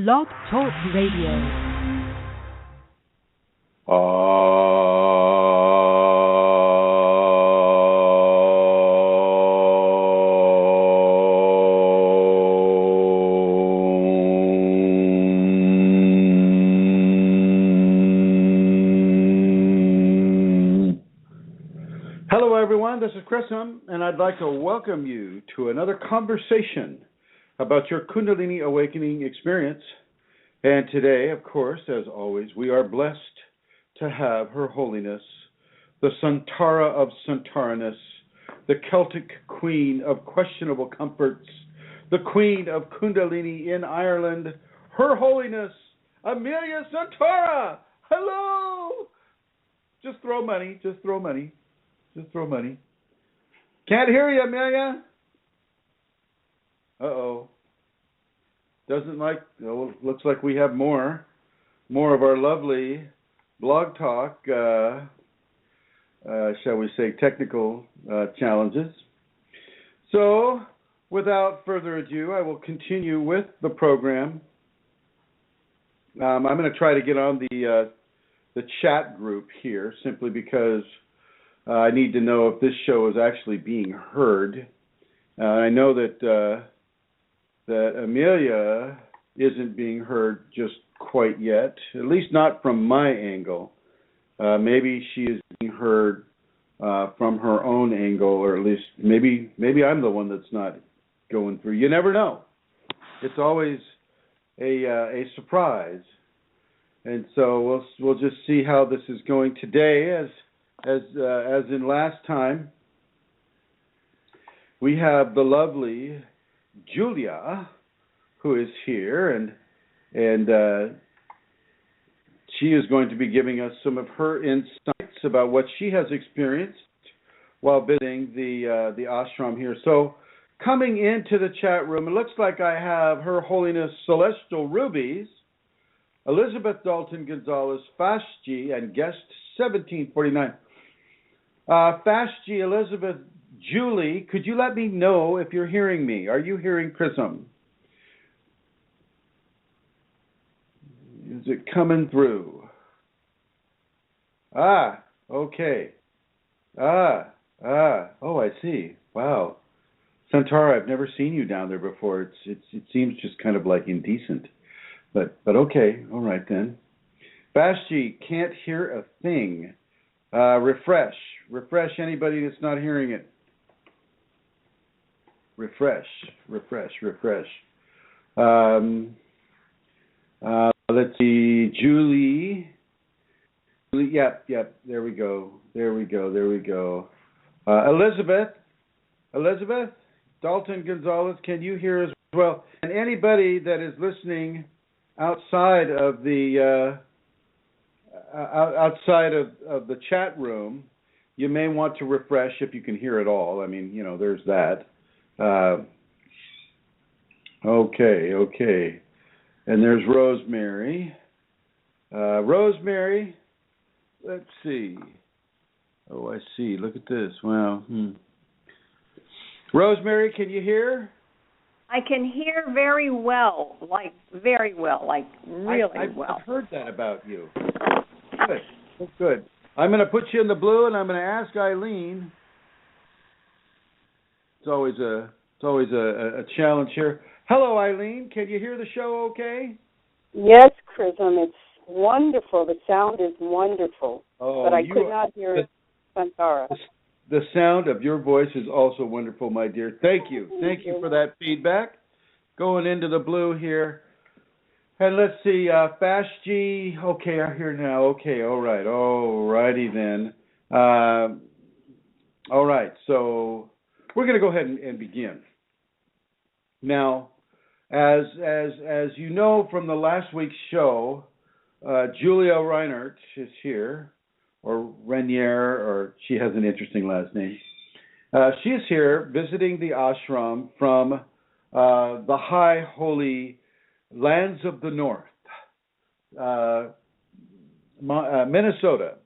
Blog Talk Radio. Hello everyone, this is Chrism, and I'd like to welcome you to another conversation about your Kundalini Awakening experience. And today, of course, as always, we are blessed to have Her Holiness, the Santara of Santaraness, the Celtic Queen of Questionable Comforts, the Queen of Kundalini in Ireland, Her Holiness, Amelia Santara. Hello! Just throw money, just throw money. Just throw money. Can't hear you, Amelia. Uh-oh. Doesn't like, oh, looks like we have more of our lovely blog talk, shall we say, technical challenges. So, without further ado, I will continue with the program. I'm going to try to get on the chat group here, simply because I need to know if this show is actually being heard. I know that Amelia isn't being heard just quite yet, at least not from my angle. Maybe she is being heard from her own angle, or at least maybe I'm the one that's not going through. You never know. It's always a surprise, and so we'll just see how this is going today. As in last time, we have the lovely Julia, who is here, and she is going to be giving us some of her insights about what she has experienced while visiting the ashram here. So, coming into the chat room, it looks like I have Her Holiness Celestial Rubies, Elizabeth Dalton Gonzalez, Fashji, and guest 1749. Fashji, Elizabeth, Julie, could you let me know if you're hearing me? Are you hearing Chrism? Is it coming through? Okay. Oh, I see. Wow. Santara, I've never seen you down there before. It seems just kind of like indecent. But okay, all right then. Fashji, can't hear a thing. Refresh anybody that's not hearing it. Refresh. Let's see, Julie. Yep, there we go. Elizabeth, Dalton Gonzalez, can you hear as well? And anybody that is listening outside of the the chat room, you may want to refresh if you can hear it all. I mean, there's that. Okay. And there's Rosemary. Rosemary, let's see. Oh, I see. Look at this. Wow. Rosemary, can you hear? I can hear very well, like really well. I've heard that about you. Good. I'm going to put you in the blue, and I'm going to ask Eileen. It's always a challenge here. Hello, Eileen. Can you hear the show okay? Yes, Chrism. It's wonderful. The sound is wonderful. But I could not hear Santara. The sound of your voice is also wonderful, my dear. Thank you. Thank you for that feedback. Going into the blue here. And let's see, Fashji. Okay, I hear now. Okay, all right. All righty then. All right, so we're going to go ahead and begin. Now, as you know from the last week's show, Julia Reinert is here, or Renier, or she has an interesting last name. She is here visiting the ashram from the high holy lands of the north, Minnesota.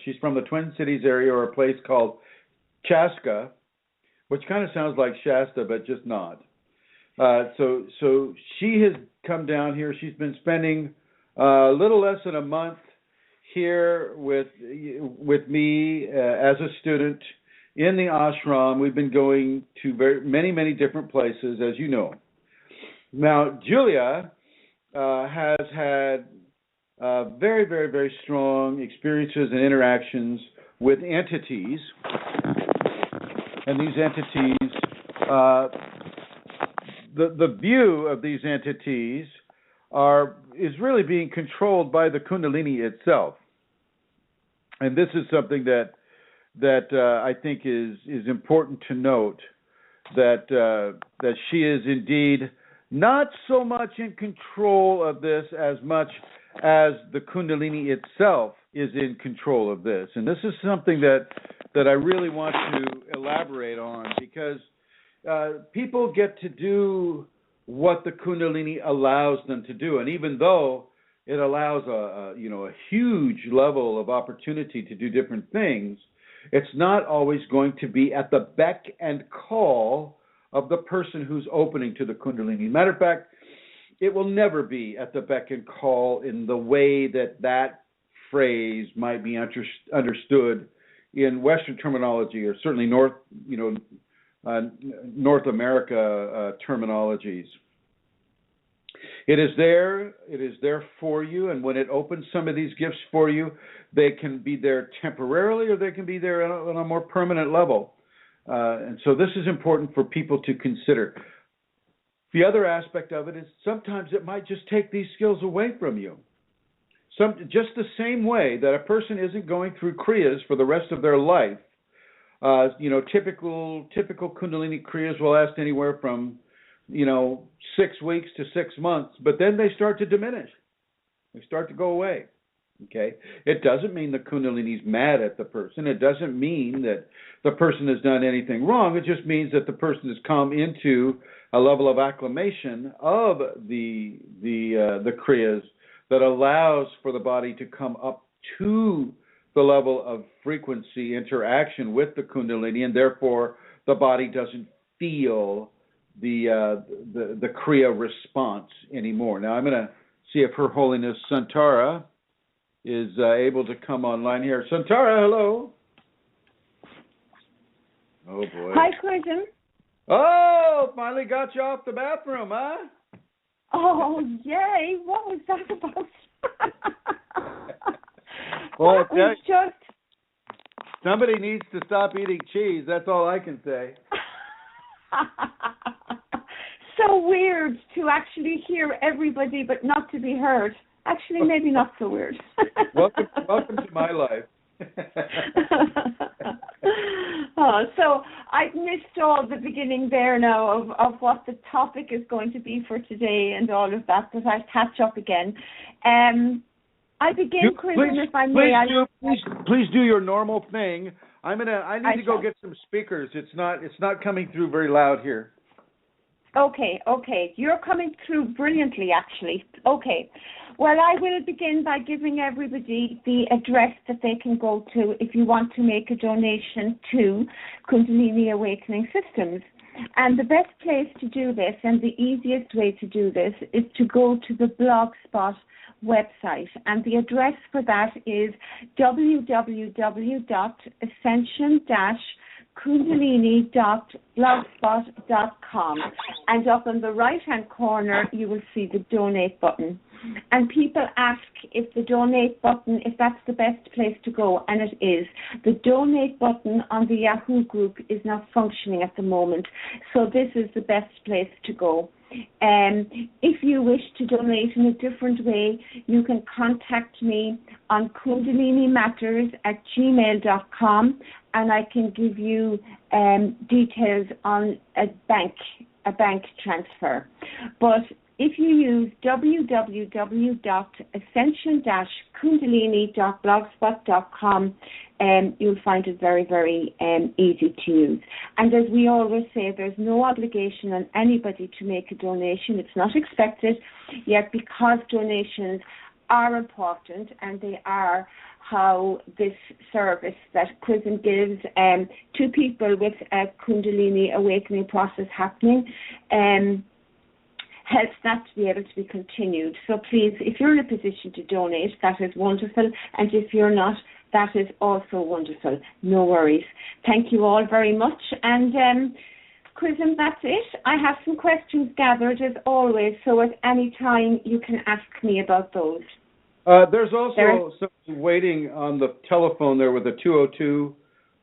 She's from the Twin Cities area, or a place called Chaska, which kind of sounds like Shasta, but just not. So she has come down here. She's been spending a little less than a month here with me as a student in the ashram. We've been going to many different places, as you know. Now, Julia has had very strong experiences and interactions with entities, and these entities, the view of these entities is really being controlled by the Kundalini itself. And this is something that I think is important to note, that she is indeed not so much in control of this as much as the Kundalini itself is in control of this. And this is something that I really want to elaborate on, because people get to do what the Kundalini allows them to do. And even though it allows a huge level of opportunity to do different things, it's not always going to be at the beck and call of the person who's opening to the Kundalini. Matter of fact, it will never be at the beck and call in the way that phrase might be understood in Western terminology, or certainly North America terminologies. It is there for you, and when it opens some of these gifts for you, they can be there temporarily, or they can be there on a more permanent level. And so this is important for people to consider. The other aspect of it is sometimes it might just take these skills away from you. Just the same way that a person isn't going through Kriyas for the rest of their life. Typical Kundalini Kriyas will last anywhere from 6 weeks to 6 months, but then they start to diminish. They start to go away. Okay? It doesn't mean the Kundalini's mad at the person. It doesn't mean that the person has done anything wrong. It just means that the person has come into a level of acclimation of the Kriyas that allows for the body to come up to the level of frequency interaction with the Kundalini, and therefore the body doesn't feel the Kriya response anymore. Now I'm going to see if Her Holiness Santara is able to come online here. Santara, hello. Oh boy. Hi, Chrism. Oh, finally got you off the bathroom, huh? Oh, yay. What was that about? Well, just... somebody needs to stop eating cheese. That's all I can say. So weird to actually hear everybody but not to be heard. Actually, maybe not so weird. Welcome to my life. So I missed all the beginning there now of what the topic is going to be for today and all of that, but I'll catch up again. I begin, Chrism, if I may. Please do your normal thing. I need to go get some speakers. It's not coming through very loud here. Okay. You're coming through brilliantly, actually. Okay. Well, I will begin by giving everybody the address that they can go to if you want to make a donation to Kundalini Awakening Systems. And the best place to do this, and the easiest way to do this, is to go to the Blogspot website. And the address for that is www.ascension-kundalini.blogspot.com. And up in the right-hand corner, you will see the donate button. And people ask if the donate button, if that's the best place to go, and it is. The donate button on the Yahoo group is not functioning at the moment, so this is the best place to go. If you wish to donate in a different way, you can contact me on kundalinimatters@gmail.com, and I can give you details on a bank transfer. But if you use www.ascension-kundalini.blogspot.com, you'll find it very, very easy to use. And as we always say, there's no obligation on anybody to make a donation. It's not expected, yet because donations are important and they are how this service that Chrism gives to people with a Kundalini Awakening process happening, helps that to be able to be continued. So please, if you're in a position to donate, that is wonderful. And if you're not, that is also wonderful. No worries. Thank you all very much. And Chrism, that's it. I have some questions gathered as always, so at any time you can ask me about those. There's also someone waiting on the telephone there with a 202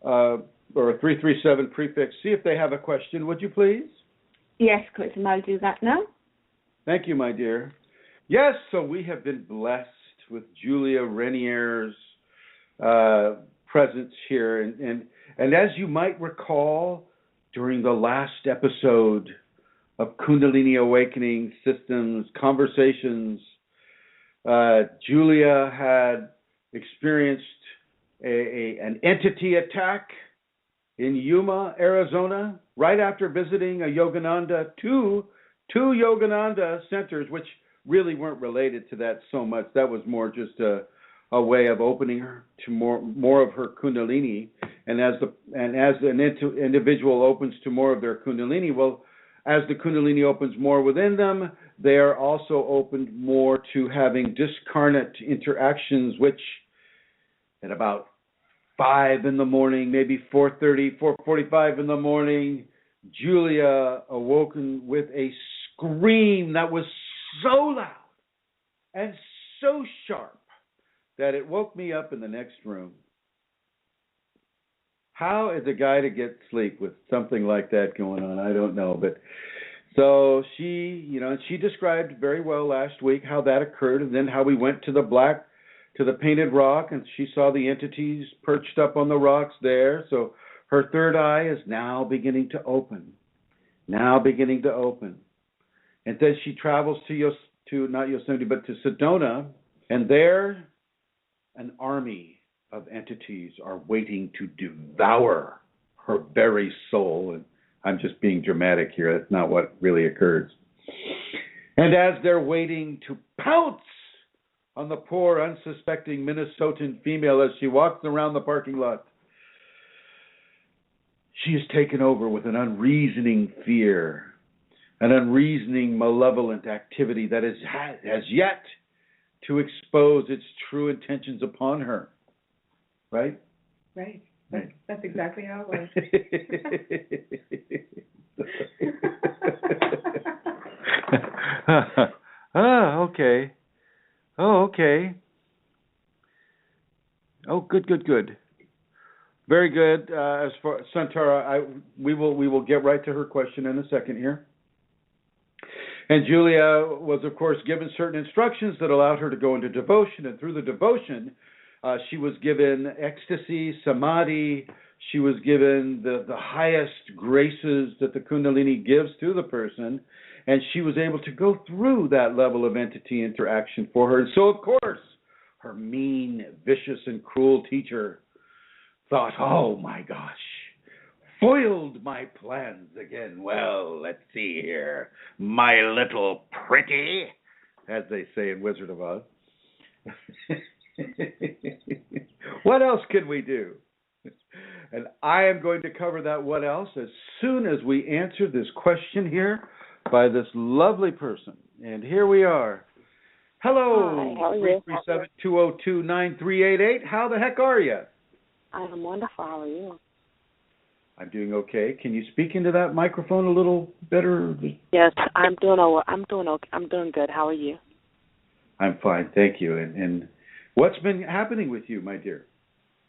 or a 337 prefix. See if they have a question, would you please? Yes, Chrism, I'll do that now. Thank you, my dear. Yes, so we have been blessed with Julia Renier's presence here. And as you might recall, during the last episode of Kundalini Awakening Systems Conversations, Julia had experienced an entity attack in Yuma, Arizona, right after visiting a Yogananda, two Yogananda centers, which really weren't related to that so much. That was more just a way of opening her to more of her Kundalini. And as an individual opens to more of their Kundalini, well, as the Kundalini opens more within them, they are also opened more to having discarnate interactions, which at about 5 in the morning, maybe 4:30, 4:45 in the morning, Julia awoken with a scream that was so loud and so sharp that it woke me up in the next room. How is a guy to get sleep with something like that going on? I don't know. But so she described very well last week how that occurred, and then how we went to the painted rock, and she saw the entities perched up on the rocks there. So her third eye is now beginning to open. And then she travels to not Yosemite, but to Sedona, and there an army of entities are waiting to devour her very soul. And I'm just being dramatic here. That's not what really occurs. And as they're waiting to pounce on the poor, unsuspecting Minnesotan female as she walks around the parking lot, she is taken over with an unreasoning fear, an unreasoning malevolent activity that has yet to expose its true intentions upon her. Right? Right. That's exactly how it was. Okay. Oh, okay. Oh, good. Very good. As for Santara, we will get right to her question in a second here. And Julia was, of course, given certain instructions that allowed her to go into devotion, and through the devotion, she was given ecstasy, samadhi. She was given the highest graces that the Kundalini gives to the person, and she was able to go through that level of entity interaction for her. And so, of course, her mean, vicious, and cruel teacher thought, oh my gosh, foiled my plans again. Well, let's see here, my little pretty, as they say in Wizard of Oz. What else can we do? And I am going to cover that what else as soon as we answer this question here by this lovely person. And here we are. Hello, 337-202-9388. How the heck are you? I'm wonderful. How are you? I'm doing okay. Can you speak into that microphone a little better? Yes, I'm doing okay. I'm doing good. How are you? I'm fine, thank you. And what's been happening with you, my dear?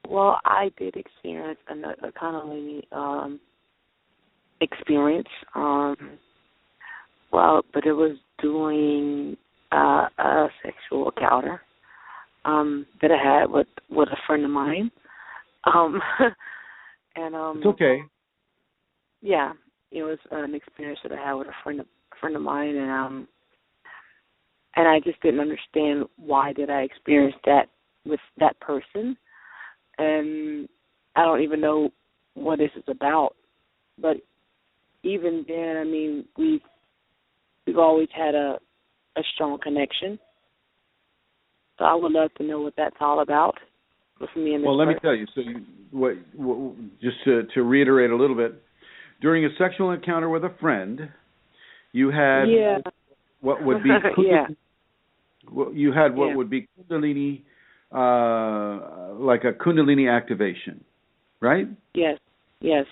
Well, I did experience a Kundalini experience. But it was during a sexual encounter that I had with a friend of mine. It's okay. Yeah, it was an experience that I had with a friend of mine, and I just didn't understand why did I experience that with that person, and I don't even know what this is about. But even then, I mean, we've always had a strong connection. So I would love to know what that's all about with me and this person. Well, let me tell you. So, just to reiterate a little bit, during a sexual encounter with a friend, you had what would be Kundalini, you had what would be Kundalini, like a Kundalini activation, right? Yes. Yes.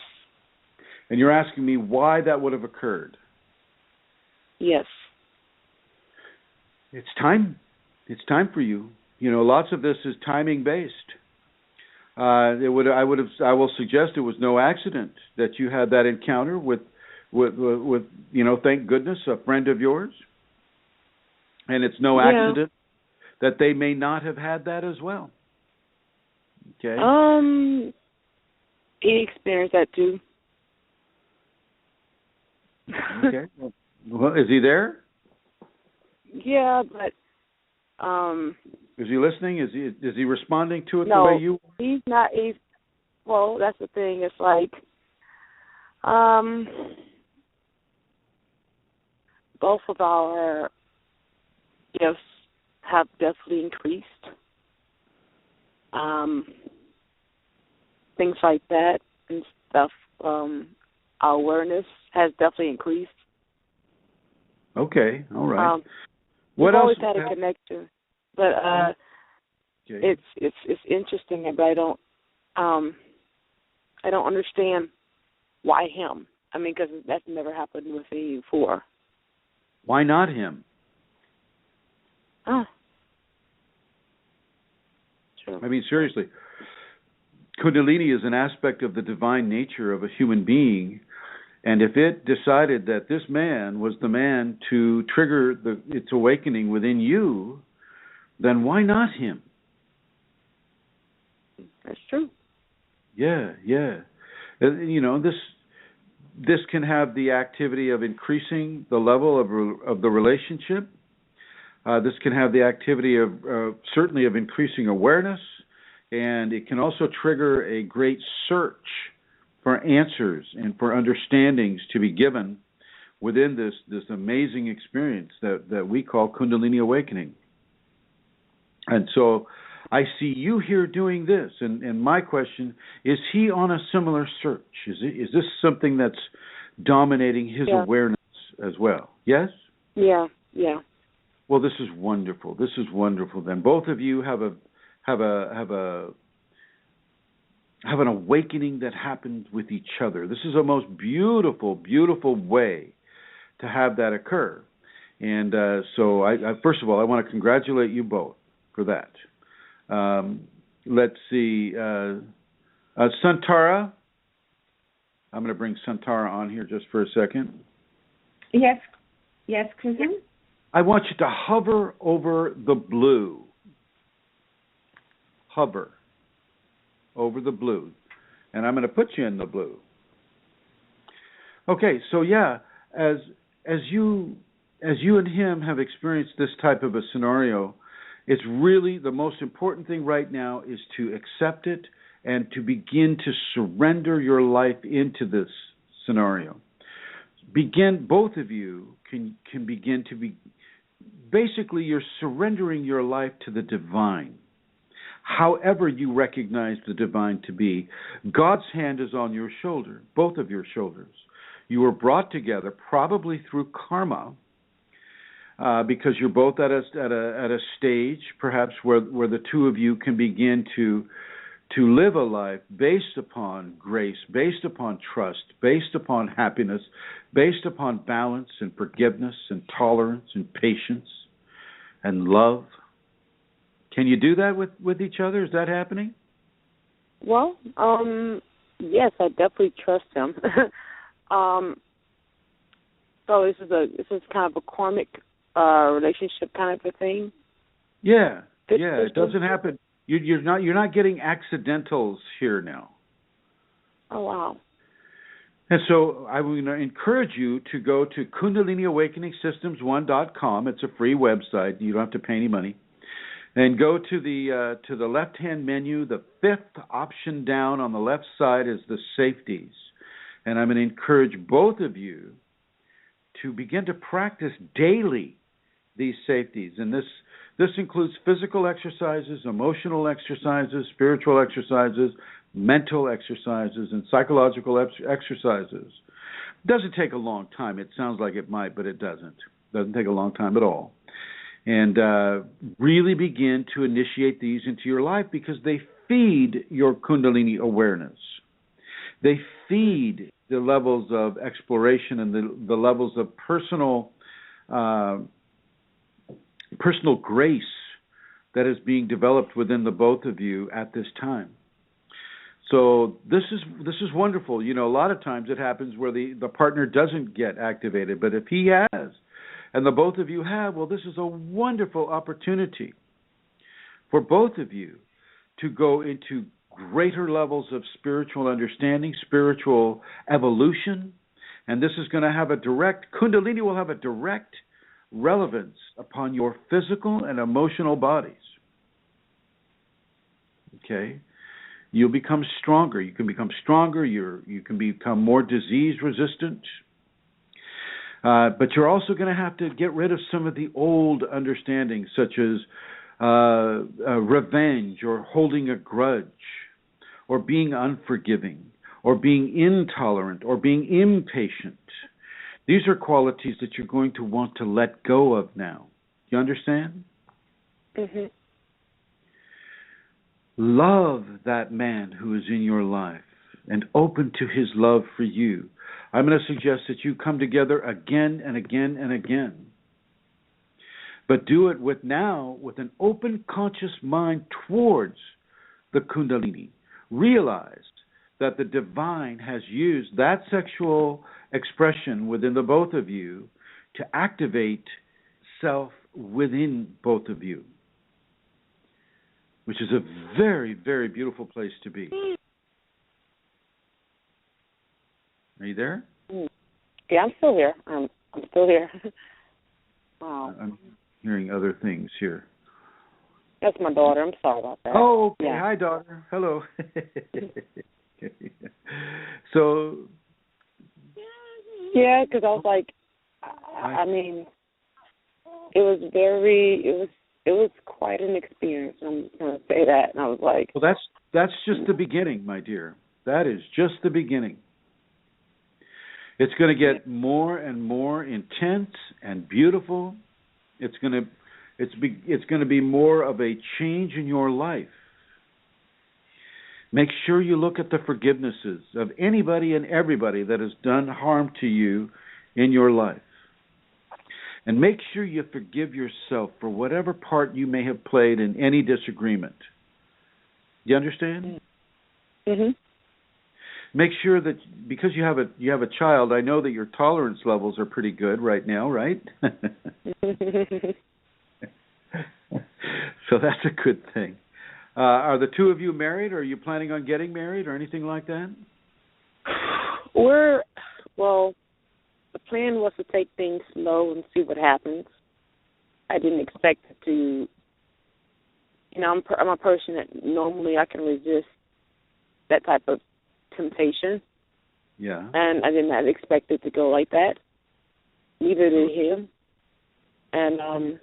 And you're asking me why that would have occurred. Yes. It's time. It's time for you. You know, lots of this is timing based. I will suggest it was no accident that you had that encounter with you know, thank goodness, a friend of yours. And it's no accident that they may not have had that as well. Okay. He experienced that too. Okay. Well, is he there? Yeah, but is he listening? Is he responding to it no, the way you? He's not. Well, that's the thing. It's like both of our gifts have definitely increased. Things like that and stuff. Our awareness has definitely increased. Okay, all right. We've always had a connection, but it's interesting, but I don't understand why him. I mean, because that's never happened with me before. Why not him? True. I mean, seriously, Kundalini is an aspect of the divine nature of a human being. And if it decided that this man was the man to trigger its awakening within you, then why not him? That's true. Yeah. You know, this can have the activity of increasing the level of the relationship. This can have the activity of certainly of increasing awareness, and it can also trigger a great search for answers and for understandings to be given within this amazing experience that we call Kundalini Awakening. And so I see you here doing this, and my question, is he on a similar search? Is this something that's dominating his awareness as well? Yes? Yeah. Well, this is wonderful. This is wonderful. Then both of you have an awakening that happened with each other. This is a most beautiful, beautiful way to have that occur. And so, I first of all, I want to congratulate you both for that. Let's see. Santara. I'm going to bring Santara on here just for a second. Yes, Chrism? I want you to hover over the blue. Hover over the blue. And I'm going to put you in the blue. Okay, so as you and him have experienced this type of a scenario, it's really the most important thing right now is to accept it and to begin to surrender your life into this scenario. Both of you can begin to be, basically you're surrendering your life to the divine. However you recognize the divine to be, God's hand is on your shoulder, both of your shoulders. You were brought together probably through karma, because you're both at a stage, perhaps where the two of you can begin to live a life based upon grace, based upon trust, based upon happiness, based upon balance and forgiveness and tolerance and patience and love. Can you do that with each other? Is that happening? Well, yes, I definitely trust him. So this is kind of a karmic relationship kind of a thing. Yeah. It doesn't happen. You're not getting accidentals here now. Oh wow. And so I will encourage you to go to KundaliniAwakeningSystems1.com. It's a free website. You don't have to pay any money. And go to the left-hand menu. The fifth option down on the left side is the safeties. And I'm going to encourage both of you to begin to practice daily these safeties. And this includes physical exercises, emotional exercises, spiritual exercises, mental exercises, and psychological exercises. It doesn't take a long time. It sounds like it might, but it doesn't. Doesn't take a long time at all. And really begin to initiate these into your life because they feed your Kundalini awareness. They feed the levels of exploration and the levels of personal grace that is being developed within the both of you at this time. So this is wonderful. You know, a lot of times it happens where the partner doesn't get activated, but if he has, and the both of you have, well, this is a wonderful opportunity for both of you to go into greater levels of spiritual understanding, spiritual evolution, and this is going to have Kundalini will have a direct relevance upon your physical and emotional bodies. Okay? You'll become stronger. You can become stronger. You can become more disease resistant. But you're also going to have to get rid of some of the old understandings, such as revenge or holding a grudge or being unforgiving or being intolerant or being impatient. These are qualities that you're going to want to let go of now. You understand? Mm-hmm. Love that man who is in your life and open to his love for you. I'm going to suggest that you come together again and again and again. But do it with an open, conscious mind towards the Kundalini. Realize that the divine has used that sexual expression within the both of you to activate self within both of you, which is a very, very beautiful place to be. Are you there? Yeah, I'm still here. I'm still here. Wow. I'm hearing other things here. That's my daughter. I'm sorry about that. Oh, okay. Yeah. Hi, daughter. Hello. So. Yeah, because I was like, I mean, it was quite an experience. I'm just going to say that. And I was like. Well, that's just the beginning, my dear. That is just the beginning. It's going to get more and more intense and beautiful. It's going to be more of a change in your life. Make sure you look at the forgivenesses of anybody and everybody that has done harm to you in your life. And make sure you forgive yourself for whatever part you may have played in any disagreement. You understand? Mm-hmm. Make sure that because you have a child, I know that your tolerance levels are pretty good right now, right? So that's a good thing. Are the two of you married, or are you planning on getting married or anything like that? The plan was to take things slow and see what happens. I didn't expect it to, I'm a person that normally I can resist that type of temptation. Yeah. And I did not expect it to go like that. Neither did him. And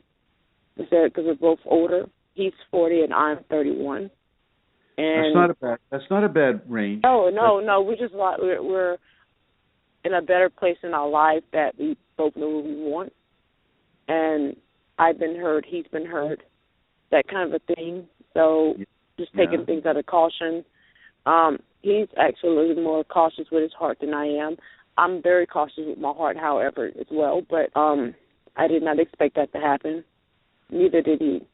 because we're both older. He's 40 and I'm 31. And that's not a bad range. No. We're in a better place in our life that we both know what we want. And I've been hurt. He's been hurt. That kind of a thing. So just taking things out of caution. He's actually a little more cautious with his heart than I am. I'm very cautious with my heart, however, as well. But I did not expect that to happen. Neither did he.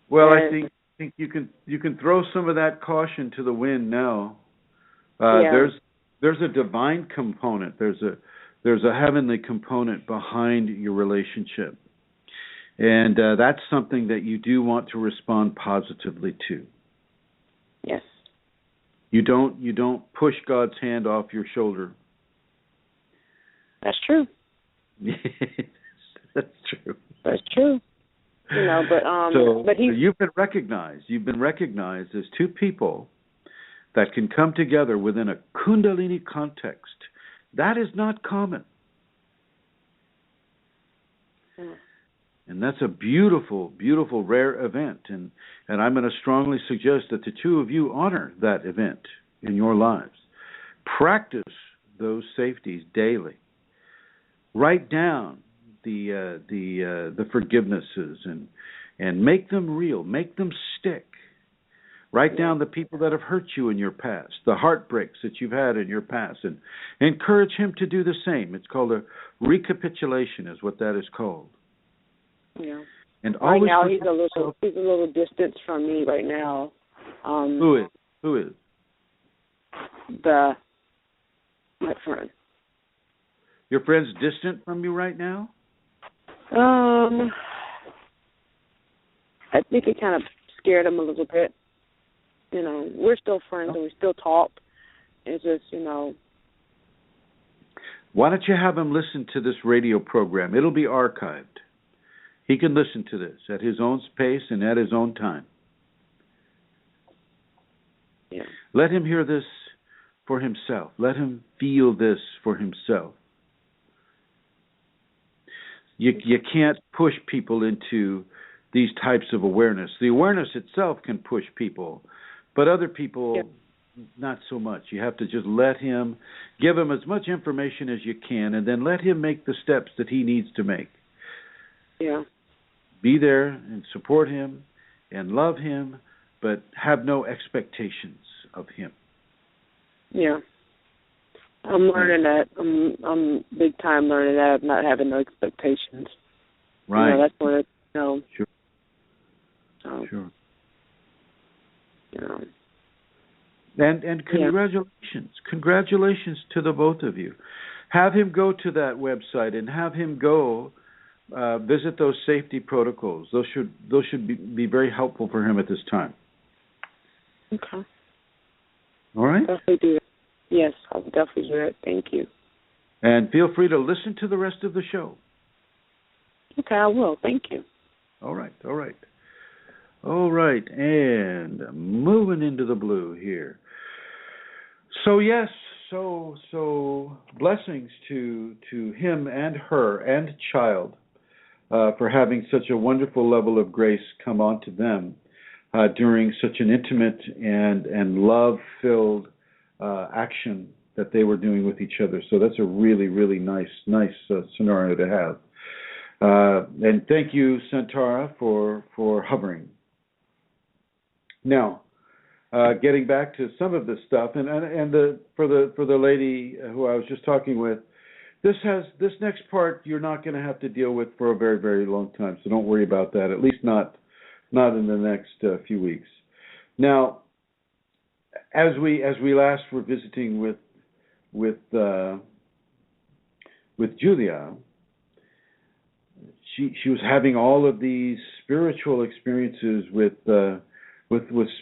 Well, I think you can throw some of that caution to the wind now. There's a divine component. There's a heavenly component behind your relationship, and that's something that you do want to respond positively to. Yes. You don't push God's hand off your shoulder. That's true. That's true. That's true. But you've been recognized. You've been recognized as two people that can come together within a Kundalini context. That is not common. And that's a beautiful, beautiful, rare event. And I'm going to strongly suggest that the two of you honor that event in your lives. Practice those safeties daily. Write down the forgivenesses and make them real, make them stick. Write down the people that have hurt you in your past, the heartbreaks that you've had in your past, and encourage him to do the same. It's called a recapitulation, is what that is called. Yeah. And right always now, he's a little distance from me right now. Who is? My friend. Your friend's distant from you right now? I think it kind of scared him a little bit. You know, we're still friends and we still talk. It's just, you know. Why don't you have him listen to this radio program? It'll be archived. He can listen to this at his own pace and at his own time. Yeah. Let him hear this for himself. Let him feel this for himself. You can't push people into these types of awareness. The awareness itself can push people, but other people, not so much. You have to just let him, give him as much information as you can, and then let him make the steps that he needs to make. Yeah. Be there and support him and love him, but have no expectations of him. Yeah. I'm learning that. I'm big time learning that of not having no expectations. Right. You know, that's what it, you know. Sure. Sure. You know. And congratulations. Congratulations to the both of you. Have him go to that website and have him go visit those safety protocols. Those should be very helpful for him at this time. Okay. All right? Definitely do it. Yes, I'll definitely do it. Thank you. And feel free to listen to the rest of the show. Okay, I will. Thank you. All right. And moving into the blue here. So yes, so blessings to him and her and child for having such a wonderful level of grace come onto them during such an intimate and love-filled action that they were doing with each other. So that's a really, really nice scenario to have. And thank you, Santara, for hovering. Now, getting back to some of this stuff, and for the lady who I was just talking with, this next part you're not going to have to deal with for a very, very long time. So don't worry about that. At least not in the next few weeks. Now, as we last were visiting with Julia, she was having all of these spiritual experiences with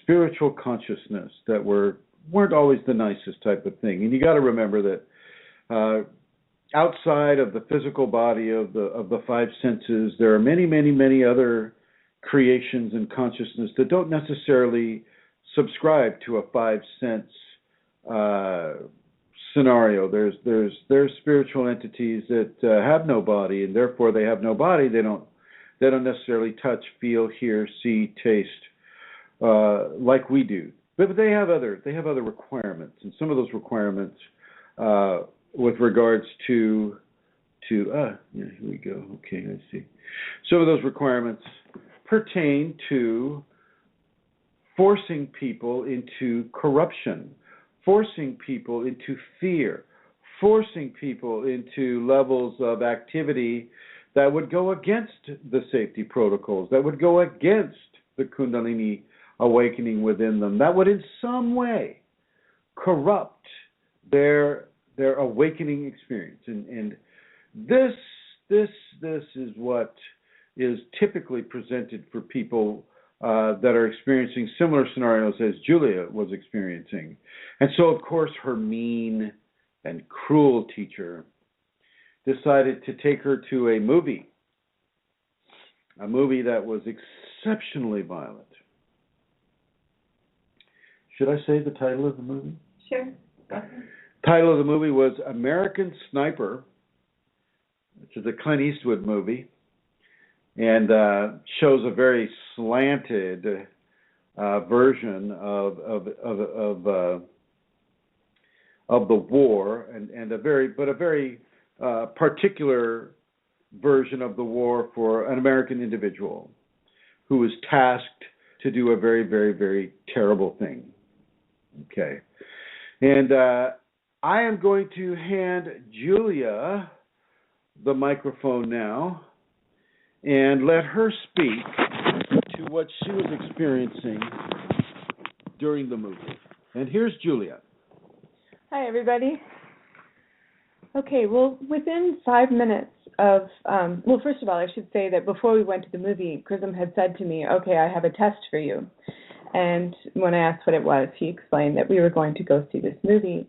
spiritual consciousness that weren't always the nicest type of thing. And you got to remember that outside of the physical body of the five senses, there are many, many, many other creations and consciousness that don't necessarily subscribe to a five-sense scenario. There's spiritual entities that have no body, and therefore they have no body. They don't necessarily touch, feel, hear, see, taste like we do. But they have other requirements, and some of those requirements with regards to here we go. Okay, I see. Some of those requirements pertain to forcing people into corruption, forcing people into fear, forcing people into levels of activity that would go against the safety protocols, that would go against the Kundalini awakening within them, that would in some way corrupt their awakening experience. And this is what is typically presented for people that are experiencing similar scenarios as Julia was experiencing. And so, of course, her mean and cruel teacher decided to take her to a movie that was exceptionally violent. Should I say the title of the movie? Sure. Go ahead. Title of the movie was American Sniper, which is a Clint Eastwood movie, and shows a very slanted version of the war, and a very particular version of the war for an American individual who was tasked to do a very, very, very terrible thing. Okay. And I am going to hand Julia the microphone now and let her speak to what she was experiencing during the movie. And here's Julia. Hi, everybody. Okay, well, within 5 minutes of, well, first of all, I should say that before we went to the movie, Chrism had said to me, okay, I have a test for you. And when I asked what it was, he explained that we were going to go see this movie.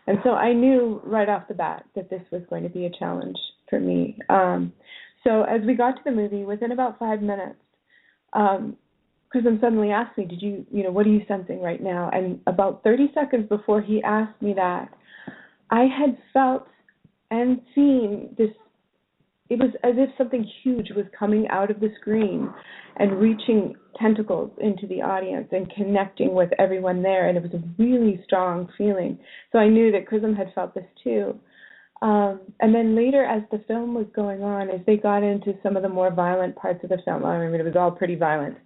And so I knew right off the bat that this was going to be a challenge for me. So as we got to the movie, within about 5 minutes, Chrism suddenly asked me, what are you sensing right now? And about 30 seconds before he asked me that, I had felt and seen this. It was as if something huge was coming out of the screen and reaching tentacles into the audience and connecting with everyone there, and it was a really strong feeling. So I knew that Chrism had felt this too. And then later, as the film was going on, as they got into some of the more violent parts of the film, I mean, it was all pretty violent,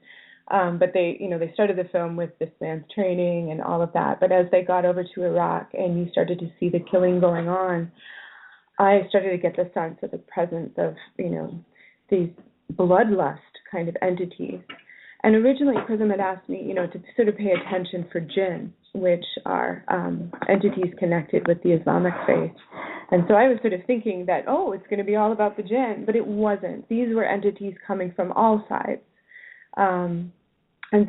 but they started the film with this man's training and all of that. But as they got over to Iraq and you started to see the killing going on, I started to get the sense of the presence of, these bloodlust kind of entities. And originally, Chrism had asked me, to sort of pay attention for jinn, which are entities connected with the Islamic faith. And so I was sort of thinking that, it's going to be all about the jinn, but it wasn't. These were entities coming from all sides. And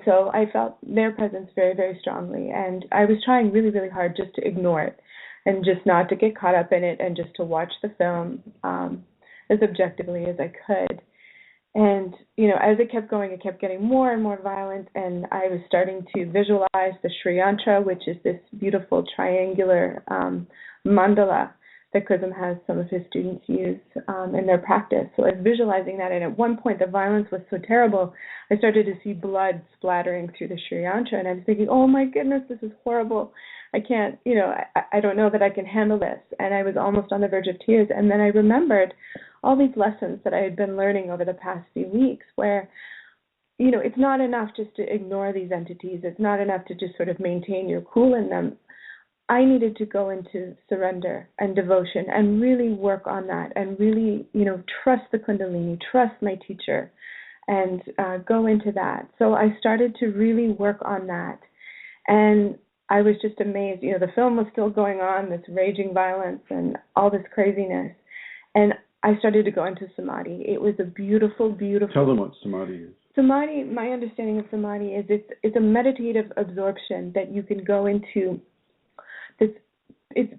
so I felt their presence very, very strongly. And I was trying really, really hard just to ignore it and just not to get caught up in it and just to watch the film as objectively as I could. And, as it kept going, it kept getting more and more violent, and I was starting to visualize the Sri Yantra, which is this beautiful triangular mandala that Chrism has some of his students use in their practice. So I was visualizing that, and at one point the violence was so terrible, I started to see blood splattering through the Sri Yantra, and I was thinking, oh my goodness, this is horrible. I can't, I don't know that I can handle this. And I was almost on the verge of tears. And then I remembered all these lessons that I had been learning over the past few weeks where, it's not enough just to ignore these entities. It's not enough to just sort of maintain your cool in them. I needed to go into surrender and devotion and really work on that and really, trust the Kundalini, trust my teacher, and go into that. So I started to really work on that. And I was just amazed. The film was still going on, this raging violence and all this craziness. And I started to go into samadhi. It was a beautiful, beautiful... Tell them what samadhi is. Samadhi, my understanding of samadhi is it's a meditative absorption that you can go into. It's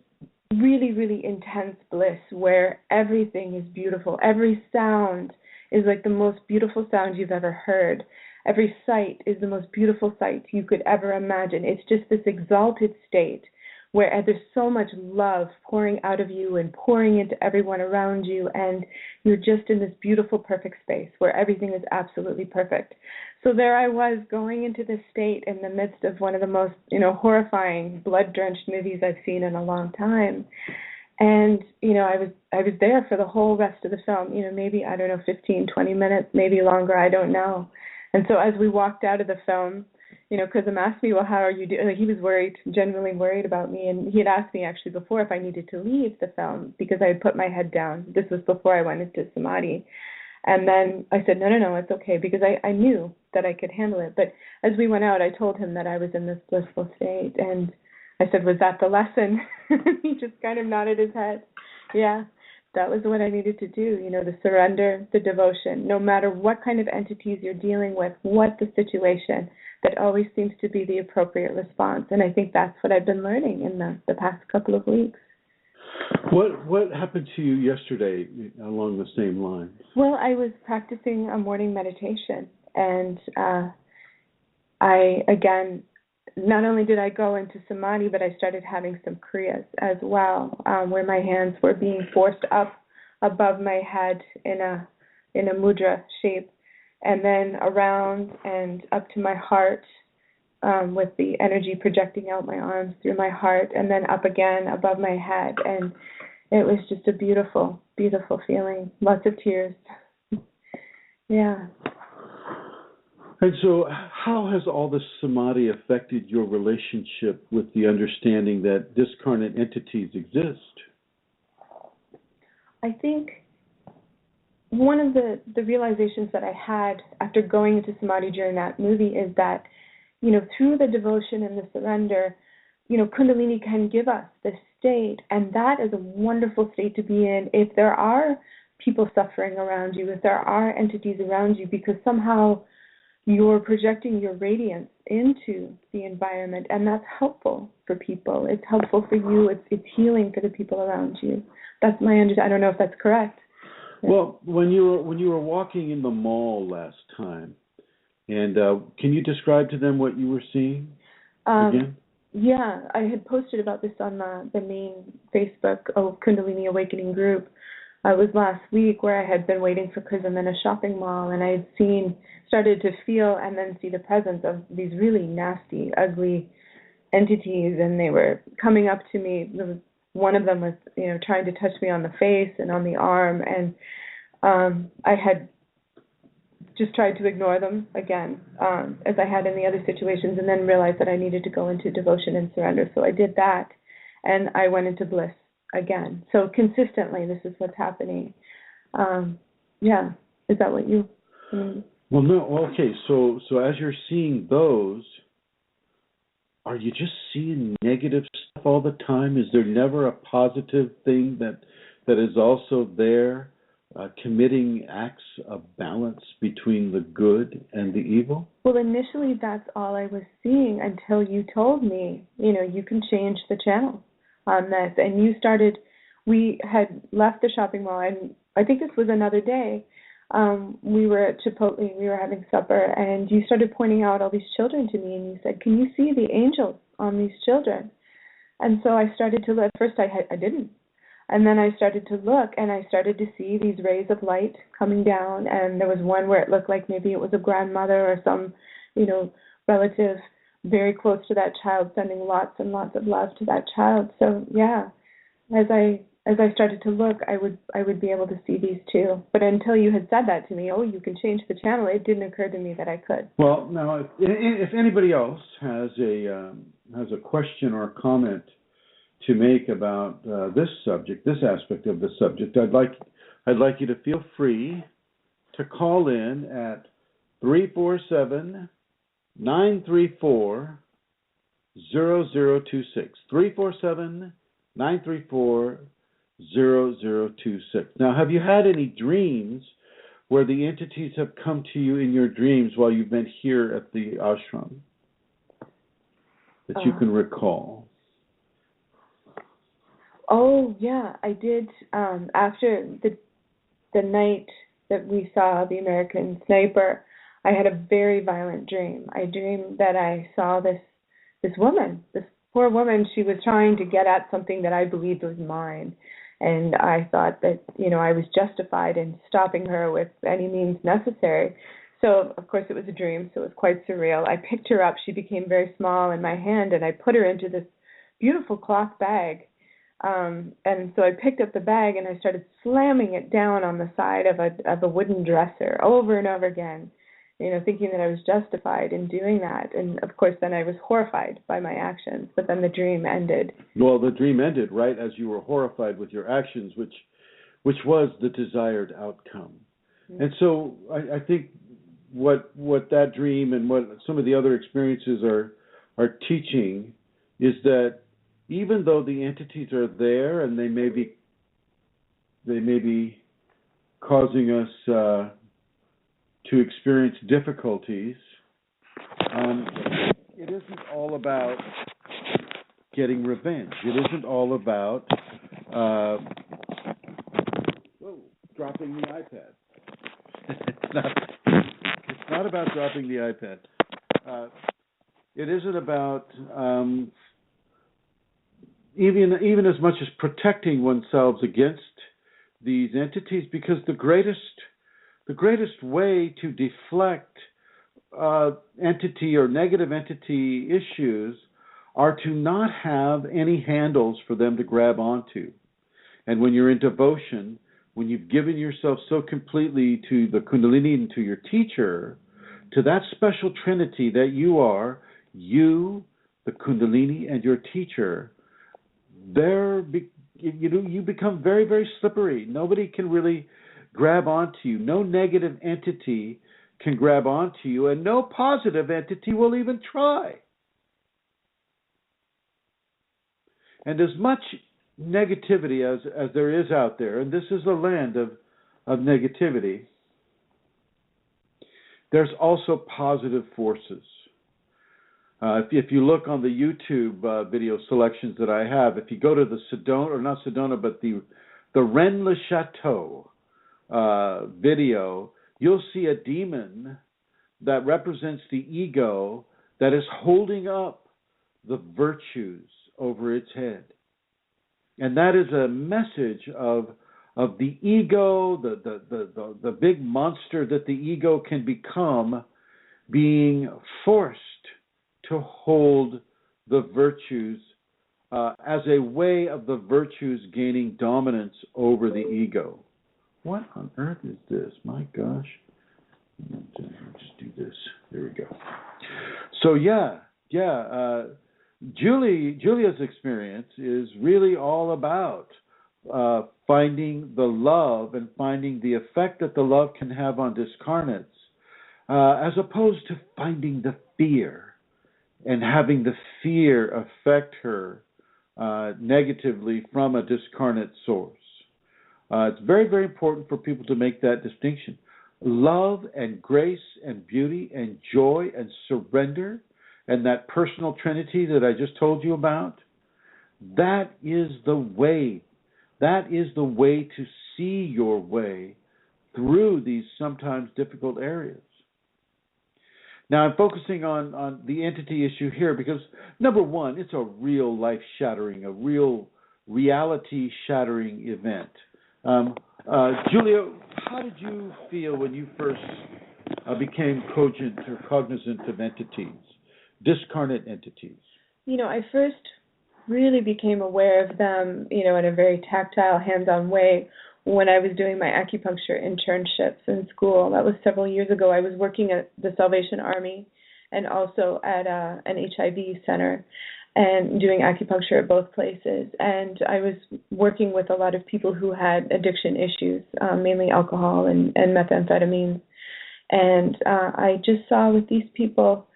really, really intense bliss where everything is beautiful. Every sound is like the most beautiful sound you've ever heard. Every sight is the most beautiful sight you could ever imagine. It's just this exalted state where there's so much love pouring out of you and pouring into everyone around you, and you're just in this beautiful, perfect space where everything is absolutely perfect. So there I was going into this state in the midst of one of the most, horrifying, blood-drenched movies I've seen in a long time. And, I was there for the whole rest of the film, maybe, 15, 20 minutes, maybe longer, I don't know. And so as we walked out of the film, Chrism asked me, well, how are you doing? He was worried, genuinely worried about me. And he had asked me actually before if I needed to leave the film because I had put my head down. This was before I went into samadhi. And then I said, no, it's okay, because I knew that I could handle it. But as we went out, I told him that I was in this blissful state. And I said, was that the lesson? He just kind of nodded his head. Yeah. That was what I needed to do, the surrender, the devotion, no matter what kind of entities you're dealing with, what the situation, that always seems to be the appropriate response. And I think that's what I've been learning in the past couple of weeks. What happened to you yesterday along the same lines? Well, I was practicing a morning meditation, and I, again, not only did I go into samadhi, but I started having some kriyas as well, where my hands were being forced up above my head in a mudra shape, and then around and up to my heart, with the energy projecting out my arms through my heart, and then up again above my head. And it was just a beautiful, beautiful feeling. Lots of tears. Yeah. And so how has all this samadhi affected your relationship with the understanding that discarnate entities exist? I think one of the realizations that I had after going into samadhi during that movie is that, through the devotion and the surrender, Kundalini can give us this state, and that is a wonderful state to be in if there are people suffering around you, if there are entities around you, because somehow you're projecting your radiance into the environment, and that's helpful for people. It's helpful for you. It's healing for the people around you. That's my understanding. I don't know if that's correct. Well, when you were walking in the mall last time, and can you describe to them what you were seeing again? Yeah, I had posted about this on the main Facebook Kundalini Awakening group. It was last week where I had been waiting for Chrism in a shopping mall, and I had started to feel and then see the presence of these really nasty, ugly entities, and they were coming up to me. One of them was, trying to touch me on the face and on the arm, and I had just tried to ignore them again, as I had in the other situations, and then realized that I needed to go into devotion and surrender. So I did that, and I went into bliss again. So consistently, this is what's happening. Yeah, is that what you mean? Well, no. Okay, so as you're seeing those, are you just seeing negative stuff all the time? Is there never a positive thing that is also there, committing acts of balance between the good and the evil? Well, initially that's all I was seeing until you told me, you can change the channel on this. And we had left the shopping mall, and I think this was another day. We were at Chipotle, we were having supper, and you started pointing out all these children to me, and you said, can you see the angels on these children? And so I started to look. At first I didn't. And then I started to look, and I started to see these rays of light coming down, and there was one where it looked like maybe it was a grandmother or some, relative very close to that child, sending lots and lots of love to that child. So yeah, as I started to look, I would be able to see these too. But until you had said that to me, you can change the channel, it didn't occur to me that I could. Well, now, if anybody else has a question or a comment to make about this subject, this aspect of the subject, I'd like you to feel free to call in at 347-934-0026. 347-934-0026. Now, have you had any dreams where the entities have come to you in your dreams while you've been here at the ashram that you can recall? Oh, yeah, I did. After the night that we saw the American Sniper, I had a very violent dream. I dreamed that I saw this woman, this poor woman. She was trying to get at something that I believed was mine. And I thought that, I was justified in stopping her with any means necessary. So, of course, it was a dream, so it was quite surreal. I picked her up. She became very small in my hand, and I put her into this beautiful cloth bag. And so I picked up the bag, and I started slamming it down on the side of a wooden dresser over and over again, thinking that I was justified in doing that. And, of course, then I was horrified by my actions, but then the dream ended. Well, the dream ended right as you were horrified with your actions, which was the desired outcome. Mm-hmm. And so I think what that dream and what some of the other experiences are teaching is that even though the entities are there and they may be causing us to experience difficulties, it isn't all about getting revenge. It isn't all about dropping the iPad. It's not about dropping the iPad. It isn't about even as much as protecting oneself against these entities, because the greatest way to deflect entity or negative entity issues are to not have any handles for them to grab onto. And when you're in devotion, when you've given yourself so completely to the Kundalini and to your teacher, to that special trinity that you are, you, the Kundalini, and your teacher, you become very, very slippery. Nobody can really grab onto you. No negative entity can grab onto you, and no positive entity will even try. And as much negativity as there is out there, and this is a land of negativity, there's also positive forces. If you look on the YouTube video selections that I have, if you go to the Sedona, or not Sedona, but the Rennes le Chateau video, you'll see a demon that represents the ego that is holding up the virtues over its head. And that is a message of the ego, the big monster that the ego can become, being forced to hold the virtues as a way of the virtues gaining dominance over the ego. What on earth is this? My gosh. Let's just do this. There we go. So Julia's experience is really all about finding the love and finding the effect that the love can have on discarnates, as opposed to finding the fear and having the fear affect her negatively from a discarnate source. It's very, very important for people to make that distinction. Love and grace and beauty and joy and surrender and that personal trinity that I just told you about, that is the way. That is the way to see your way through these sometimes difficult areas. Now, I'm focusing on the entity issue here because, number one, it's a real life-shattering, a real reality-shattering event. Julia, how did you feel when you first became cogent or cognizant of entities, discarnate entities? I first really became aware of them, in a very tactile, hands-on way when I was doing my acupuncture internships in school. That was several years ago. I was working at the Salvation Army and also at an HIV center and doing acupuncture at both places. And I was working with a lot of people who had addiction issues, mainly alcohol and methamphetamines. And I just saw with these people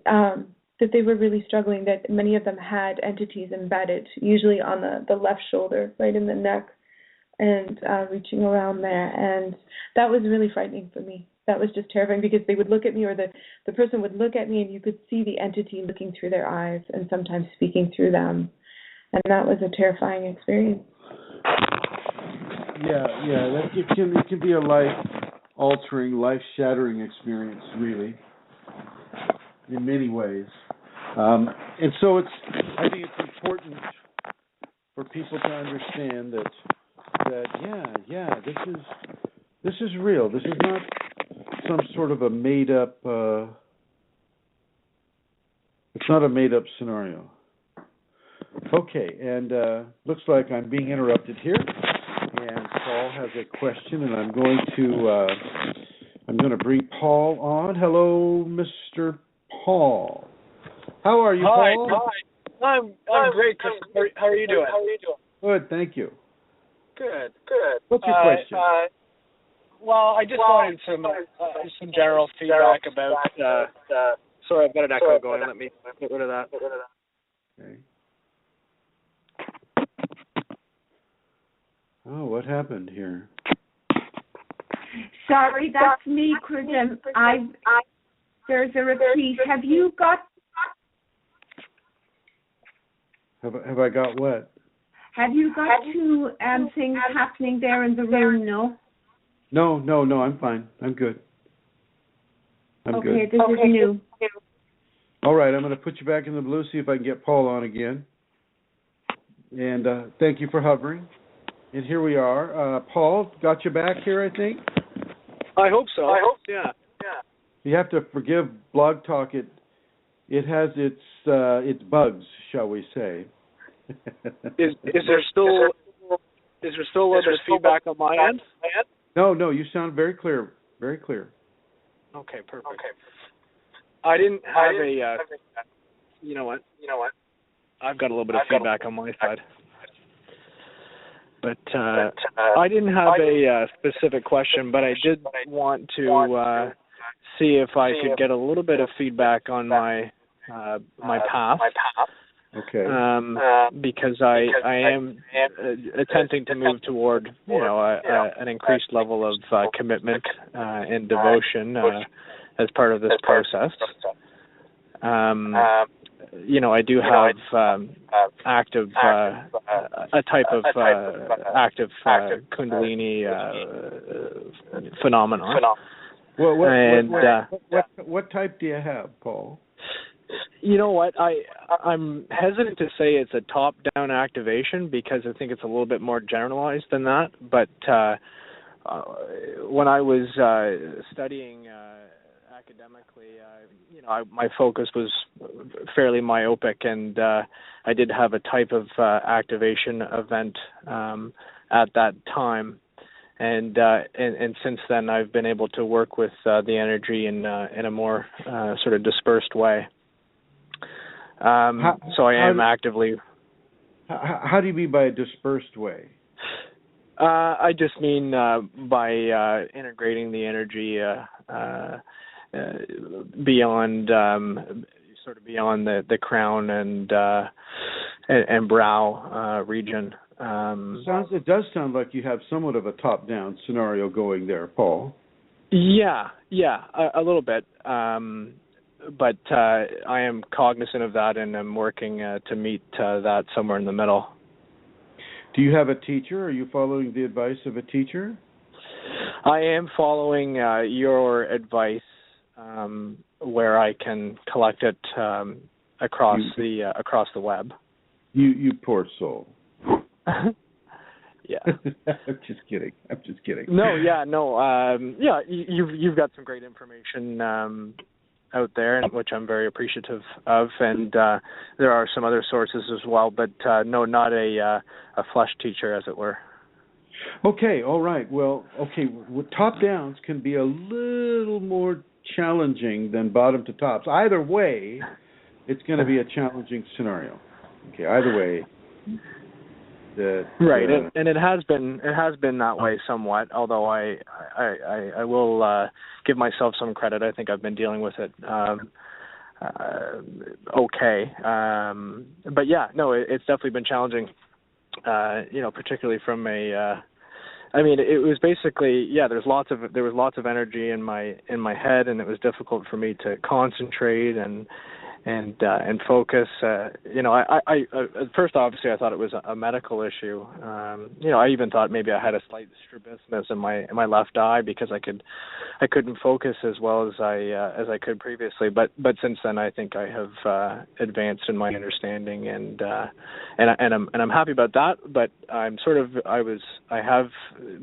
that they were really struggling, that many of them had entities embedded, usually on the left shoulder, right in the neck, and reaching around there. And that was really frightening for me. That was just terrifying because they would look at me, or the person would look at me, and you could see the entity looking through their eyes and sometimes speaking through them. And that was a terrifying experience. Yeah, it can be a life-altering, life-shattering experience, really, in many ways. And so I think it's important for people to understand that this is real. This is not some sort of a made-up. It's not a made-up scenario. Okay, and looks like I'm being interrupted here, and Paul has a question, and I'm going to bring Paul on. Hello, Mr. Paul. How are you, Paul? Hi. I'm great, Chris. How are you doing? Good, thank you. Good. What's your question? Well, I just wanted some general feedback about. Sorry, I've got an echo going. Let me get rid of that. Okay. Oh, what happened here? Sorry, that's me, Chrism. There's a repeat. Have you got? Have I got what? Have you got two things happening there in the room? No. No. I'm fine. I'm good. I'm good. Okay, this is new. All right, I'm going to put you back in the blue. See if I can get Paul on again. And thank you for hovering. And here we are. Paul, got you back here, I think? I hope so. Yeah. You have to forgive Blog Talk. It has its bugs, shall we say. Is there still Is there still a little bit of feedback on my end? No, you sound very clear. Very clear. Okay, perfect. I didn't have a. You know what? I've got a little bit of feedback on my side. But I didn't have a specific question, but I did want to see if I could get a little bit of feedback on my path. Okay. Because I am attempting to move toward, an increased level of commitment and devotion as part of this process. I do have active a type of active Kundalini phenomenon. Well, what type do you have, Paul? You know what? I'm hesitant to say it's a top-down activation because I think it's a little bit more generalized than that. But when I was studying academically, my focus was fairly myopic, and I did have a type of activation event at that time. And since then, I've been able to work with the energy in a more sort of dispersed way. So I am actively. How do you mean by a dispersed way? I just mean by integrating the energy beyond sort of beyond the crown and brow region. It does sound like you have somewhat of a top-down scenario going there, Paul. Yeah, a little bit. But I am cognizant of that, and I'm working to meet that somewhere in the middle. Do you have a teacher? Are you following the advice of a teacher? I am following your advice, where I can collect it across the web. You poor soul. Yeah. I'm just kidding. No. You've got some great information out there, which I'm very appreciative of, and there are some other sources as well, but no, not a flush teacher, as it were. Okay, all right. Well, top downs can be a little more challenging than bottom to tops. Either way, it's going to be a challenging scenario. Okay, either way. Right, and it has been that way somewhat. Although I will give myself some credit. I think I've been dealing with it okay. But yeah, no, it's definitely been challenging. Particularly from a. It was basically there was lots of energy in my head, and it was difficult for me to concentrate and focus. I first obviously I thought it was a medical issue. I even thought maybe I had a slight strabismus in my left eye because I couldn't focus as well as I could previously. But since then I think I have advanced in my understanding, and I'm happy about that. But I have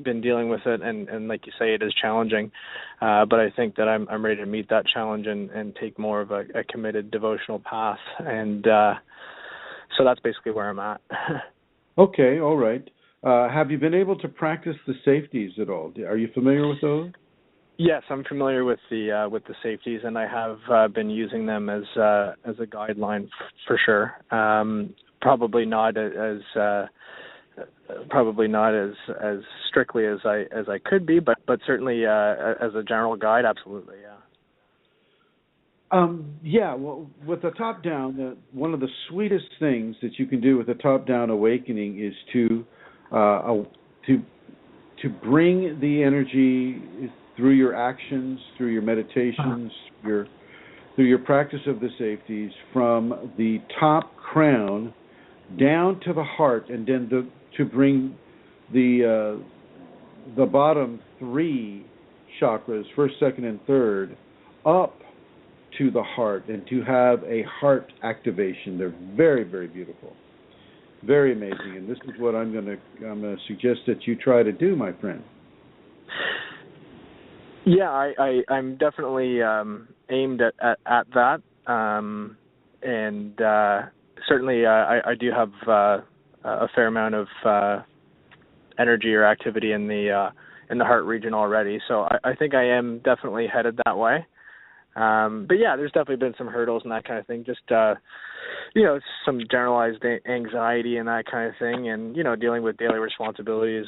been dealing with it, and like you say, it is challenging. But I think that I'm ready to meet that challenge and take more of a committed devotional path, and so that's basically where I'm at. Okay, all right. Have you been able to practice the safeties at all? Are you familiar with those? Yes, I'm familiar with the safeties, and I have been using them as a guideline for sure. Probably not as strictly as I could be, but certainly as a general guide, absolutely, yeah. Well, with the top down, one of the sweetest things that you can do with a top down awakening is to bring the energy through your actions, through your meditations, through your practice of the safeties, from the top crown down to the heart, and then to bring the bottom three chakras, first, second, and third, up to the heart, and to have a heart activation. They're very, very beautiful, very amazing, and this is what I'm going to suggest that you try to do, my friend. Yeah, I'm definitely aimed at that, and certainly I do have a fair amount of energy or activity in the heart region already. So I think I am definitely headed that way. But yeah, there's definitely been some hurdles and that kind of thing. Just some generalized anxiety and that kind of thing, and dealing with daily responsibilities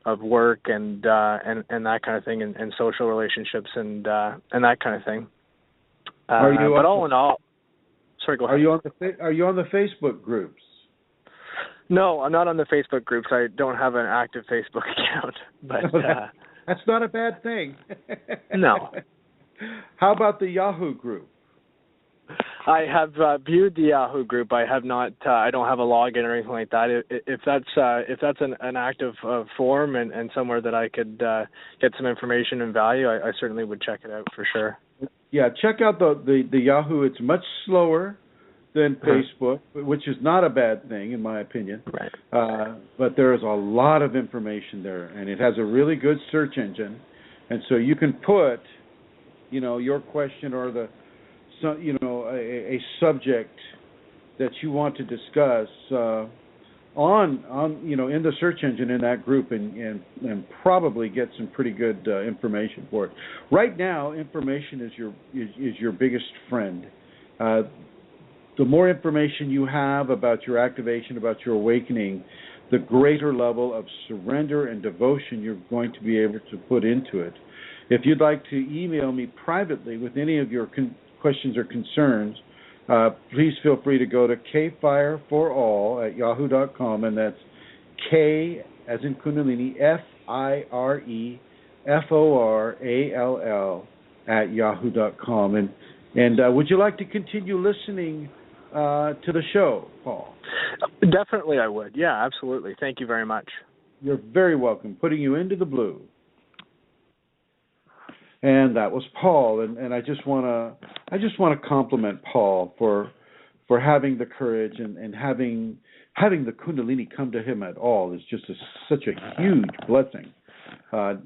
of work and that kind of thing, and social relationships and that kind of thing. But all in all, sorry, go ahead. Are you on the Facebook groups? No, I'm not on the Facebook groups. I don't have an active Facebook account. But that's not a bad thing. No. How about the Yahoo group? I have viewed the Yahoo group. I have not. I don't have a login or anything like that. If that's an active forum and somewhere that I could get some information and value, I certainly would check it out for sure. Yeah, check out the Yahoo. It's much slower than Facebook, which is not a bad thing in my opinion. Right. But there is a lot of information there, and it has a really good search engine, and so you can put, your question or a subject that you want to discuss on in the search engine in that group, and probably get some pretty good information for it. Right now, information is your biggest friend. The more information you have about your activation, about your awakening, the greater level of surrender and devotion you're going to be able to put into it. If you'd like to email me privately with any of your questions or concerns, please feel free to go to kfireforall@yahoo.com, and that's K as in Kundalini, FIREFORALL @yahoo.com. And would you like to continue listening to the show, Paul? Definitely I would. Yeah, absolutely. Thank you very much. You're very welcome. Putting you into the blue. And that was Paul, and I just want to compliment Paul for having the courage and having the Kundalini come to him at all is just such a huge blessing,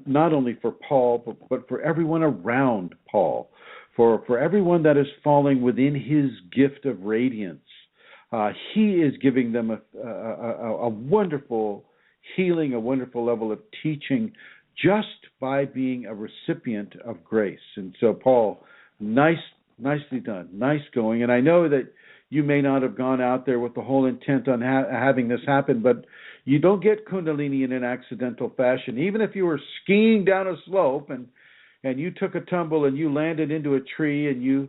not only for Paul but for everyone around Paul, for everyone that is falling within his gift of radiance. He is giving them a wonderful healing, a wonderful level of teaching, just by being a recipient of grace. And so, Paul, nicely done, nice going. And I know that you may not have gone out there with the whole intent on having this happen, but you don't get Kundalini in an accidental fashion. Even if you were skiing down a slope and you took a tumble and you landed into a tree and you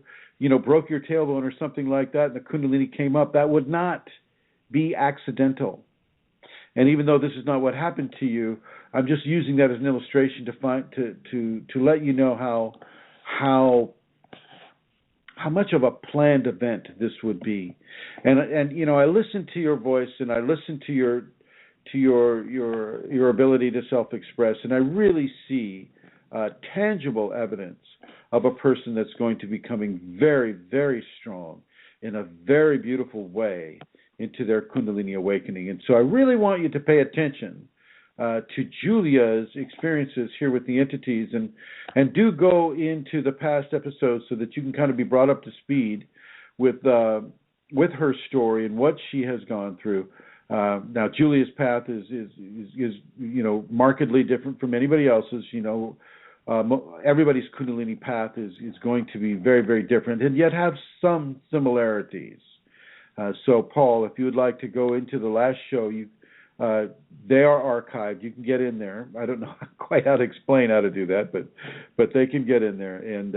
broke your tailbone or something like that, and the Kundalini came up, that would not be accidental. And even though this is not what happened to you, I'm just using that as an illustration to let you know how much of a planned event this would be. And I listened to your voice, and I listened to your ability to self-express, and I really see tangible evidence of a person that's going to be coming very, very strong in a very beautiful way into their Kundalini awakening. And so I really want you to pay attention to Julia's experiences here with the entities, and do go into the past episodes so that you can kind of be brought up to speed with her story and what she has gone through. Now, Julia's path is markedly different from anybody else's. Everybody's Kundalini path is going to be very, very different, and yet have some similarities. So, Paul, if you would like to go into the last show, they are archived. You can get in there. I don't know quite how to explain how to do that, but they can get in there. And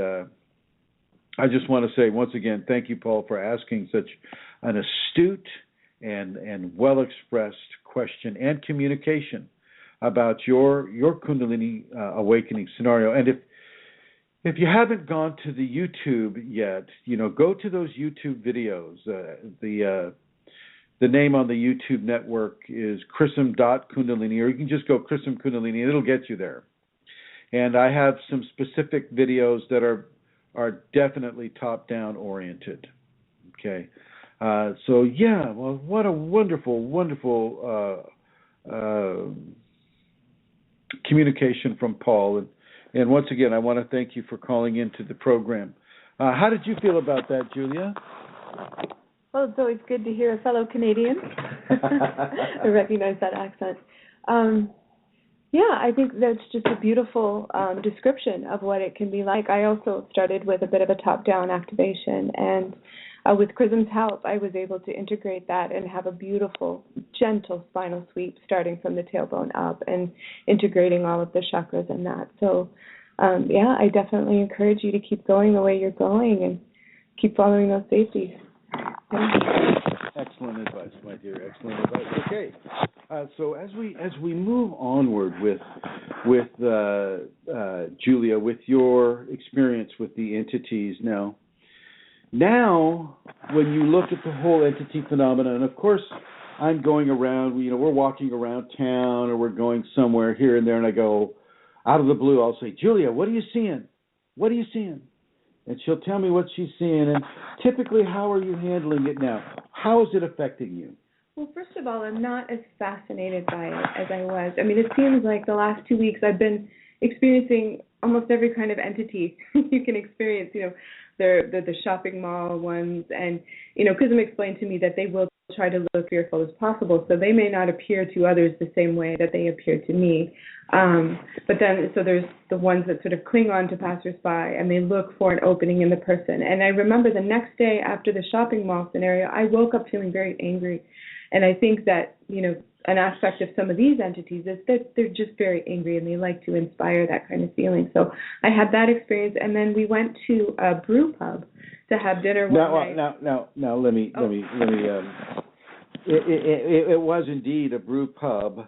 I just want to say once again, thank you, Paul, for asking such an astute and well-expressed question and communication about your Kundalini awakening scenario. And if you haven't gone to the YouTube yet, go to those YouTube videos. The name on the YouTube network is Chrism.Kundalini, or you can just go Chrism Kundalini, and it'll get you there. And I have some specific videos that are definitely top-down oriented. Okay. So, yeah, well, what a wonderful, wonderful communication from Paul. And once again, I want to thank you for calling into the program. How did you feel about that, Julia? Well, it's always good to hear a fellow Canadian. I recognize that accent. Yeah, I think that's just a beautiful description of what it can be like. I also started with a bit of a top-down activation, and with Chrism's help, I was able to integrate that and have a beautiful, gentle spinal sweep starting from the tailbone up and integrating all of the chakras in that. So, yeah, I definitely encourage you to keep going the way you're going and keep following those safeties. Excellent advice, my dear. Excellent advice. Okay, so as we move onward with Julia, with your experience with the entities now when you look at the whole entity phenomena, and of course I'm going around, we're walking around town or we're going somewhere here and there, and I go out of the blue, I'll say, Julia, what are you seeing? What are you seeing? And she'll tell me what she's seeing. And typically, how are you handling it now? How is it affecting you? Well, first of all, I'm not as fascinated by it as I was. I mean, it seems like the last 2 weeks I've been experiencing almost every kind of entity you can experience, the shopping mall ones. And, Chrism explained to me that they will try to look fearful as possible, so they may not appear to others the same way that they appear to me. But then, so there's the ones that sort of cling on to passersby and they look for an opening in the person. And I remember the next day after the shopping mall scenario, I woke up feeling very angry. And I think that, an aspect of some of these entities is that they're just very angry and they like to inspire that kind of feeling. So I had that experience, and then we went to a brew pub to have dinner one night. Now, let me. It was indeed a brew pub,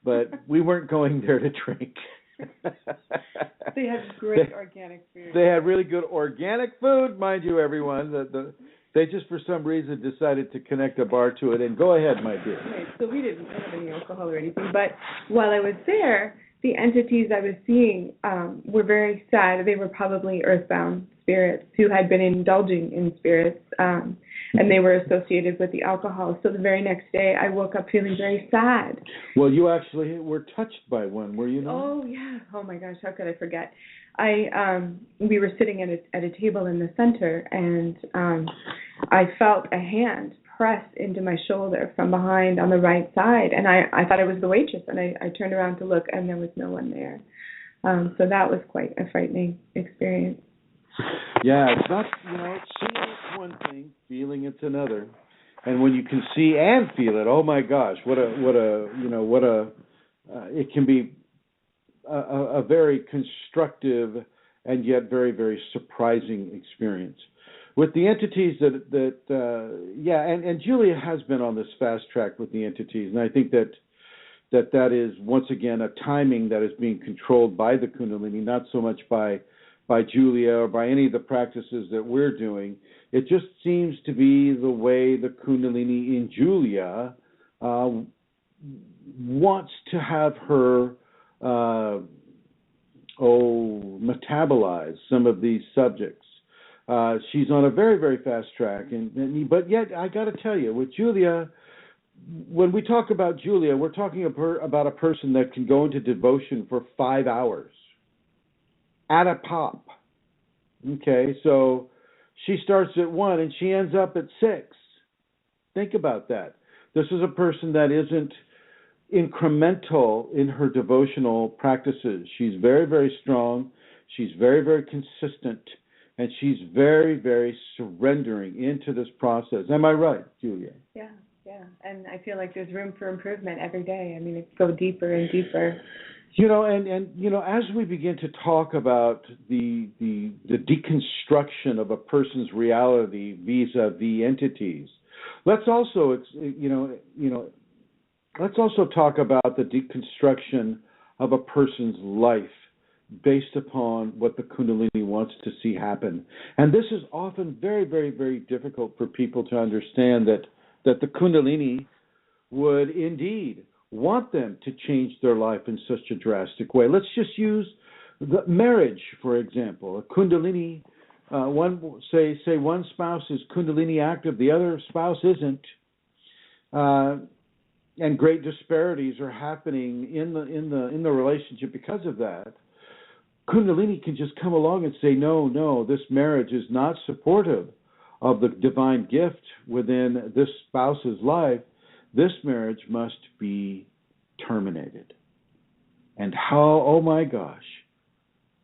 but we weren't going there to drink. They had great organic food. They had really good organic food, mind you, everyone. They just, for some reason, decided to connect a bar to it. And go ahead, my dear. Right, so we didn't have any alcohol or anything. But while I was there, the entities I was seeing were very sad. They were probably earthbound spirits who had been indulging in spirits, and they were associated with the alcohol. So the very next day, I woke up feeling very sad. Well, you actually were touched by one, were you not? Oh, yeah. Oh, my gosh, how could I forget? We were sitting at a table in the center, and I felt a hand press into my shoulder from behind on the right side, and I thought it was the waitress, and I turned around to look, and there was no one there. So that was quite a frightening experience. Yeah, it's not, seeing it's one thing, feeling it's another. And when you can see and feel it, oh my gosh, it can be a very constructive and yet very, very surprising experience. With the entities and Julia has been on this fast track with the entities, and I think that is, once again, a timing that is being controlled by the Kundalini, not so much by Julia or by any of the practices that we're doing. It just seems to be the way the Kundalini in Julia wants to have her metabolize some of these subjects. She's on a very, very fast track, but yet I got to tell you, with Julia, when we talk about Julia, we're talking about a person that can go into devotion for 5 hours at a pop. Okay, so she starts at 1 and she ends up at 6. Think about that. This is a person that isn't incremental in her devotional practices. She's very, very strong. She's very, very consistent. And she's very, very surrendering into this process. Am I right, Julia? Yeah. And I feel like there's room for improvement every day. I mean, it's go deeper and deeper. As we begin to talk about the deconstruction of a person's reality vis-a-vis entities, let's also talk about the deconstruction of a person's life based upon what the Kundalini wants to see happen. And this is often very, very, very difficult for people to understand that the Kundalini would indeed want them to change their life in such a drastic way. Let's just use the marriage, for example. A Kundalini, one spouse is Kundalini active, the other spouse isn't, and great disparities are happening in the relationship because of that. Kundalini can just come along and say, no, this marriage is not supportive of the divine gift within this spouse's life. This marriage must be terminated. And how, oh my gosh,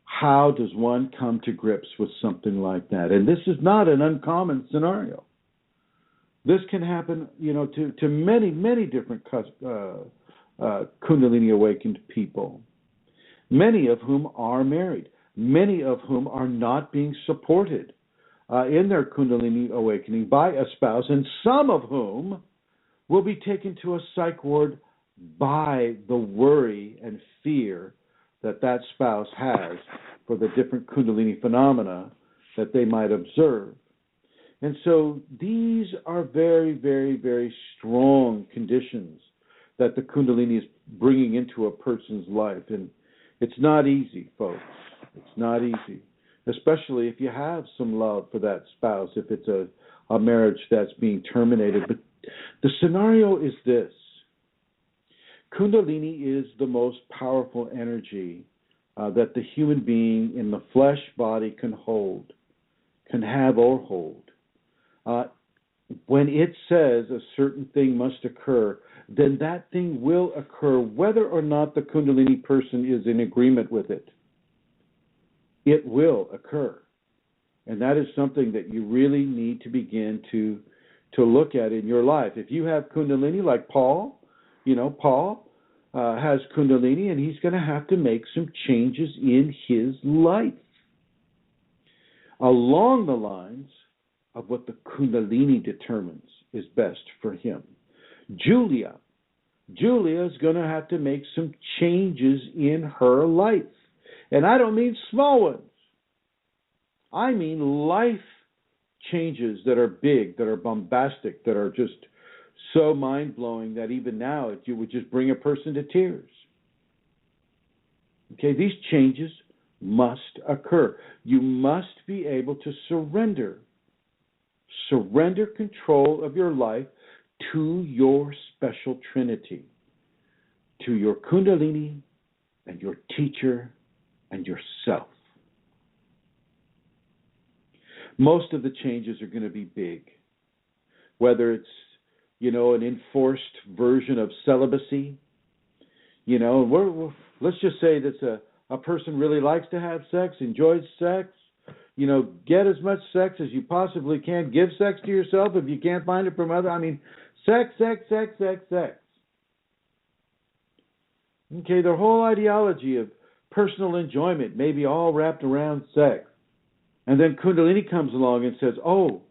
how does one come to grips with something like that? And this is not an uncommon scenario. This can happen, to many, many different Kundalini awakened people, many of whom are married, many of whom are not being supported in their Kundalini awakening by a spouse, and some of whom will be taken to a psych ward by the worry and fear that spouse has for the different Kundalini phenomena that they might observe. And so these are very, very, very strong conditions that the Kundalini is bringing into a person's life. And it's not easy, folks. It's not easy, especially if you have some love for that spouse, if it's a marriage that's being terminated. But the scenario is this. Kundalini is the most powerful energy that the human being in the flesh body can hold, can have or hold. When it says a certain thing must occur, then that thing will occur whether or not the Kundalini person is in agreement with it. It will occur. And that is something that you really need to begin to look at in your life. If you have Kundalini like Paul, Paul has Kundalini, and he's going to have to make some changes in his life along the lines of what the Kundalini determines is best for him. Julia is going to have to make some changes in her life. And I don't mean small ones. I mean life changes that are big, that are bombastic, that are just so mind-blowing that even now it would just bring a person to tears. Okay, these changes must occur. You must be able to surrender control of your life to your special trinity, to your Kundalini and your teacher and yourself. Most of the changes are going to be big, whether it's, an enforced version of celibacy, let's just say that a person really likes to have sex, enjoys sex, get as much sex as you possibly can. Give sex to yourself if you can't find it from other. Sex. Okay, their whole ideology of personal enjoyment may be all wrapped around sex. And then Kundalini comes along and says, oh,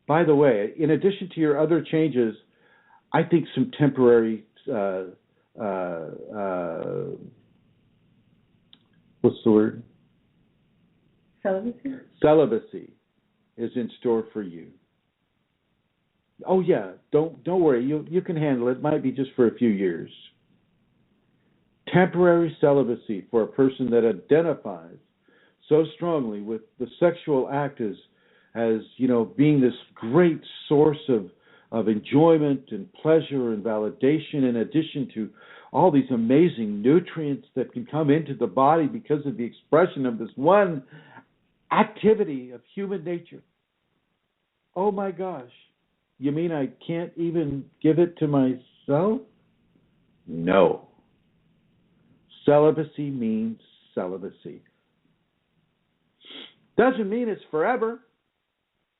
by the way, in addition to your other changes, I think some temporary, what's the word? Celibacy is in store for you. Oh yeah, don't worry, you can handle it. It might be just for a few years. Temporary celibacy for a person that identifies so strongly with the sexual act as being this great source of enjoyment and pleasure and validation, in addition to all these amazing nutrients that can come into the body because of the expression of this one activity of human nature. Oh my gosh, you mean I can't even give it to myself? No. Celibacy means celibacy. Doesn't mean it's forever,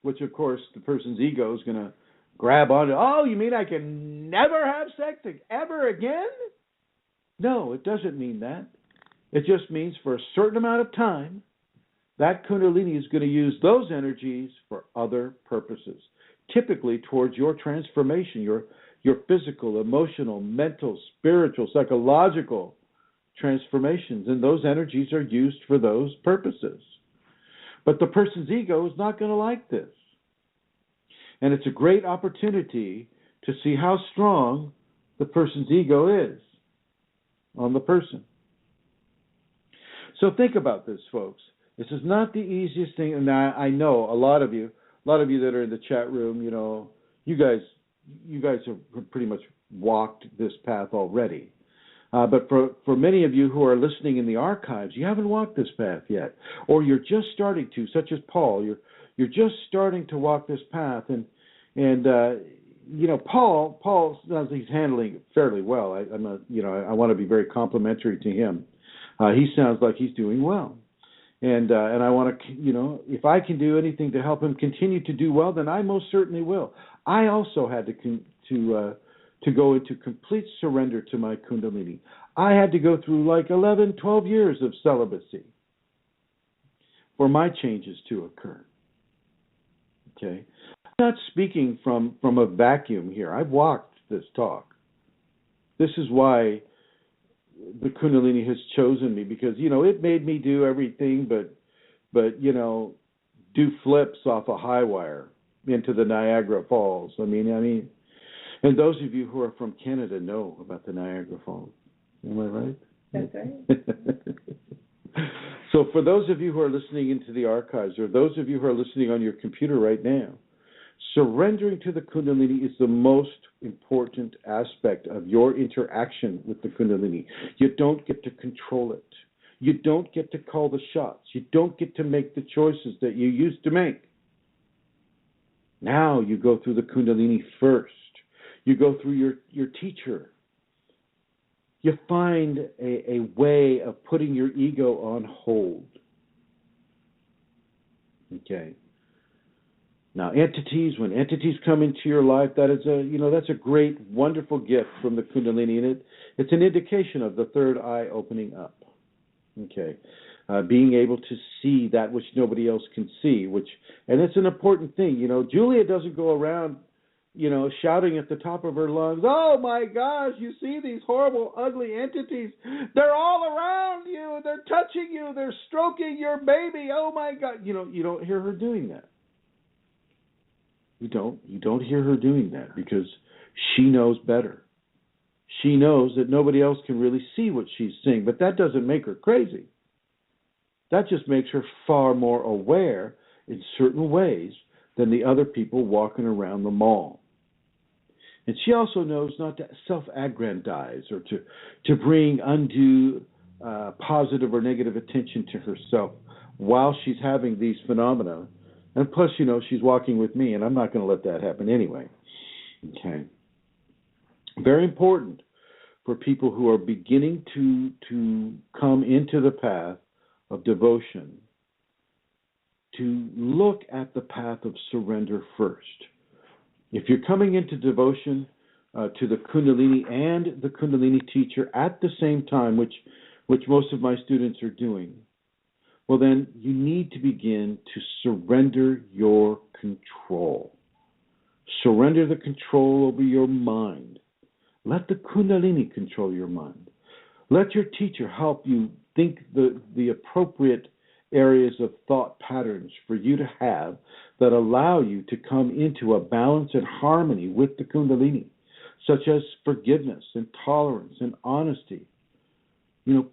which of course the person's ego is going to grab onto. Oh, you mean I can never have sex ever again? No, it doesn't mean that. It just means for a certain amount of time, that Kundalini is going to use those energies for other purposes, typically towards your transformation, your physical, emotional, mental, spiritual, psychological transformations, and those energies are used for those purposes. But the person's ego is not going to like this. And it's a great opportunity to see how strong the person's ego is on the person. So think about this, folks. This is not the easiest thing, and I know a lot of you that are in the chat room, you guys have pretty much walked this path already. But for many of you who are listening in the archives, you haven't walked this path yet, or you're just starting to, such as Paul. You're just starting to walk this path, and Paul he's handling it fairly well. I want to be very complimentary to him. He sounds like he's doing well. And I want to, if I can do anything to help him continue to do well, then I most certainly will. I also had to go into complete surrender to my Kundalini. I had to go through like 11, 12 years of celibacy for my changes to occur. Okay, I'm not speaking from a vacuum here. I've walked this talk. This is why the Kundalini has chosen me, because it made me do everything but do flips off a high wire into the Niagara Falls. I mean, and those of you who are from Canada know about the Niagara Falls. Am I right? That's right. So for those of you who are listening into the archives, or those of you who are listening on your computer right now, surrendering to the Kundalini is the most important aspect of your interaction with the Kundalini. You don't get to control it. You don't get to call the shots. You don't get to make the choices that you used to make. Now you go through the Kundalini first. You go through your teacher. You find a way of putting your ego on hold. Okay. Now, when entities come into your life, that's a great, wonderful gift from the Kundalini, and it's an indication of the third eye opening up. Okay, being able to see that which nobody else can see, and it's an important thing. Julia doesn't go around, shouting at the top of her lungs, "Oh my gosh, you see these horrible, ugly entities? They're all around you. They're touching you. They're stroking your baby. Oh my God!" You don't hear her doing that. You don't hear her doing that, because she knows better. She knows that nobody else can really see what she's seeing, but that doesn't make her crazy. That just makes her far more aware in certain ways than the other people walking around the mall. And she also knows not to self-aggrandize or to bring undue positive or negative attention to herself while she's having these phenomena. And plus, she's walking with me, and I'm not going to let that happen anyway. Okay. Very important for people who are beginning to come into the path of devotion to look at the path of surrender first. If you're coming into devotion to the Kundalini and the Kundalini teacher at the same time, which most of my students are doing, well, then you need to begin to surrender your control. Surrender the control over your mind. Let the Kundalini control your mind. Let your teacher help you think the appropriate areas of thought patterns for you to have that allow you to come into a balance and harmony with the Kundalini, such as forgiveness and tolerance and honesty,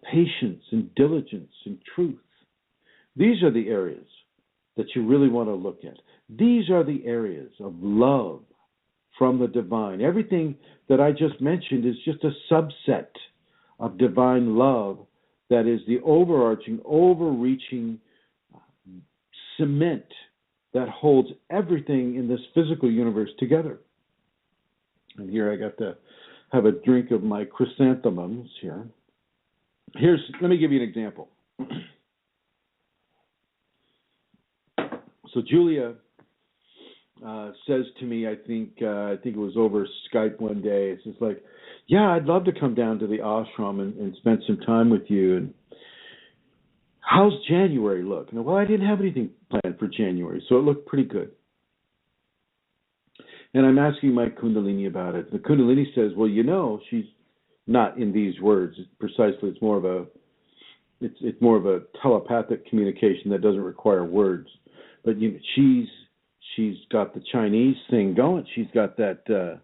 patience and diligence and truth. These are the areas that you really want to look at. These are the areas of love from the divine. Everything that I just mentioned is just a subset of divine love that is the overreaching cement that holds everything in this physical universe together. And here I got to have a drink of my chrysanthemums here. Let me give you an example. So Julia says to me, I think it was over Skype one day, it's just like, yeah, I'd love to come down to the ashram and spend some time with you. And how's January look? Well, I didn't have anything planned for January, so it looked pretty good. And I'm asking my Kundalini about it. The Kundalini says, well, she's not in these words precisely. It's more of a telepathic communication that doesn't require words. But she's got the Chinese thing going. She's got that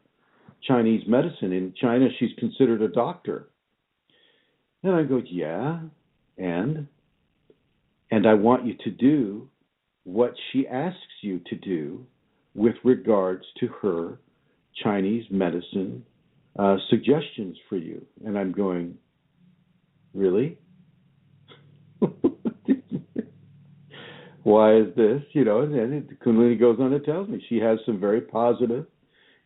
Chinese medicine. In China, she's considered a doctor. And I go, yeah, and I want you to do what she asks you to do with regards to her Chinese medicine suggestions for you. And I'm going, really? Why is this? And then Kundalini goes on and tells me she has some very positive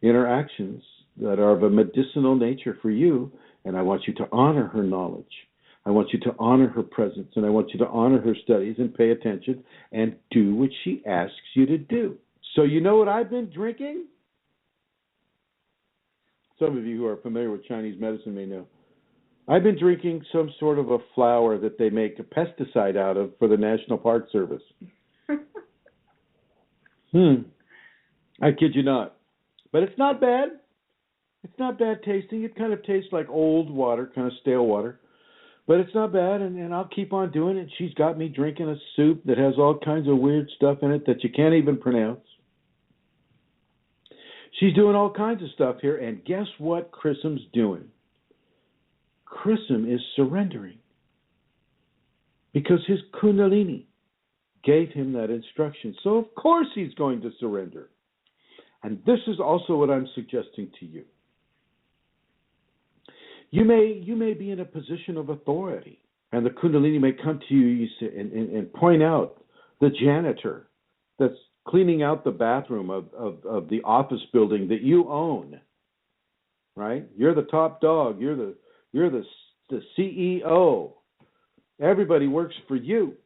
interactions that are of a medicinal nature for you, and I want you to honor her knowledge. I want you to honor her presence, and I want you to honor her studies and pay attention and do what she asks you to do. So you know what I've been drinking? Some of you who are familiar with Chinese medicine may know. I've been drinking some sort of a flower that they make a pesticide out of for the National Park Service. I kid you not. But it's not bad. It's not bad tasting. It kind of tastes like old water, kind of stale water. But it's not bad, and I'll keep on doing it. She's got me drinking a soup that has all kinds of weird stuff in it that you can't even pronounce. She's doing all kinds of stuff here, and guess what Chrism's doing? Chrism is surrendering because his Kundalini gave him that instruction. So of course he's going to surrender. And this is also what I'm suggesting to you. You may be in a position of authority, and the Kundalini may come to you and point out the janitor that's cleaning out the bathroom of the office building that you own. Right? You're the top dog. You're the CEO. Everybody works for you.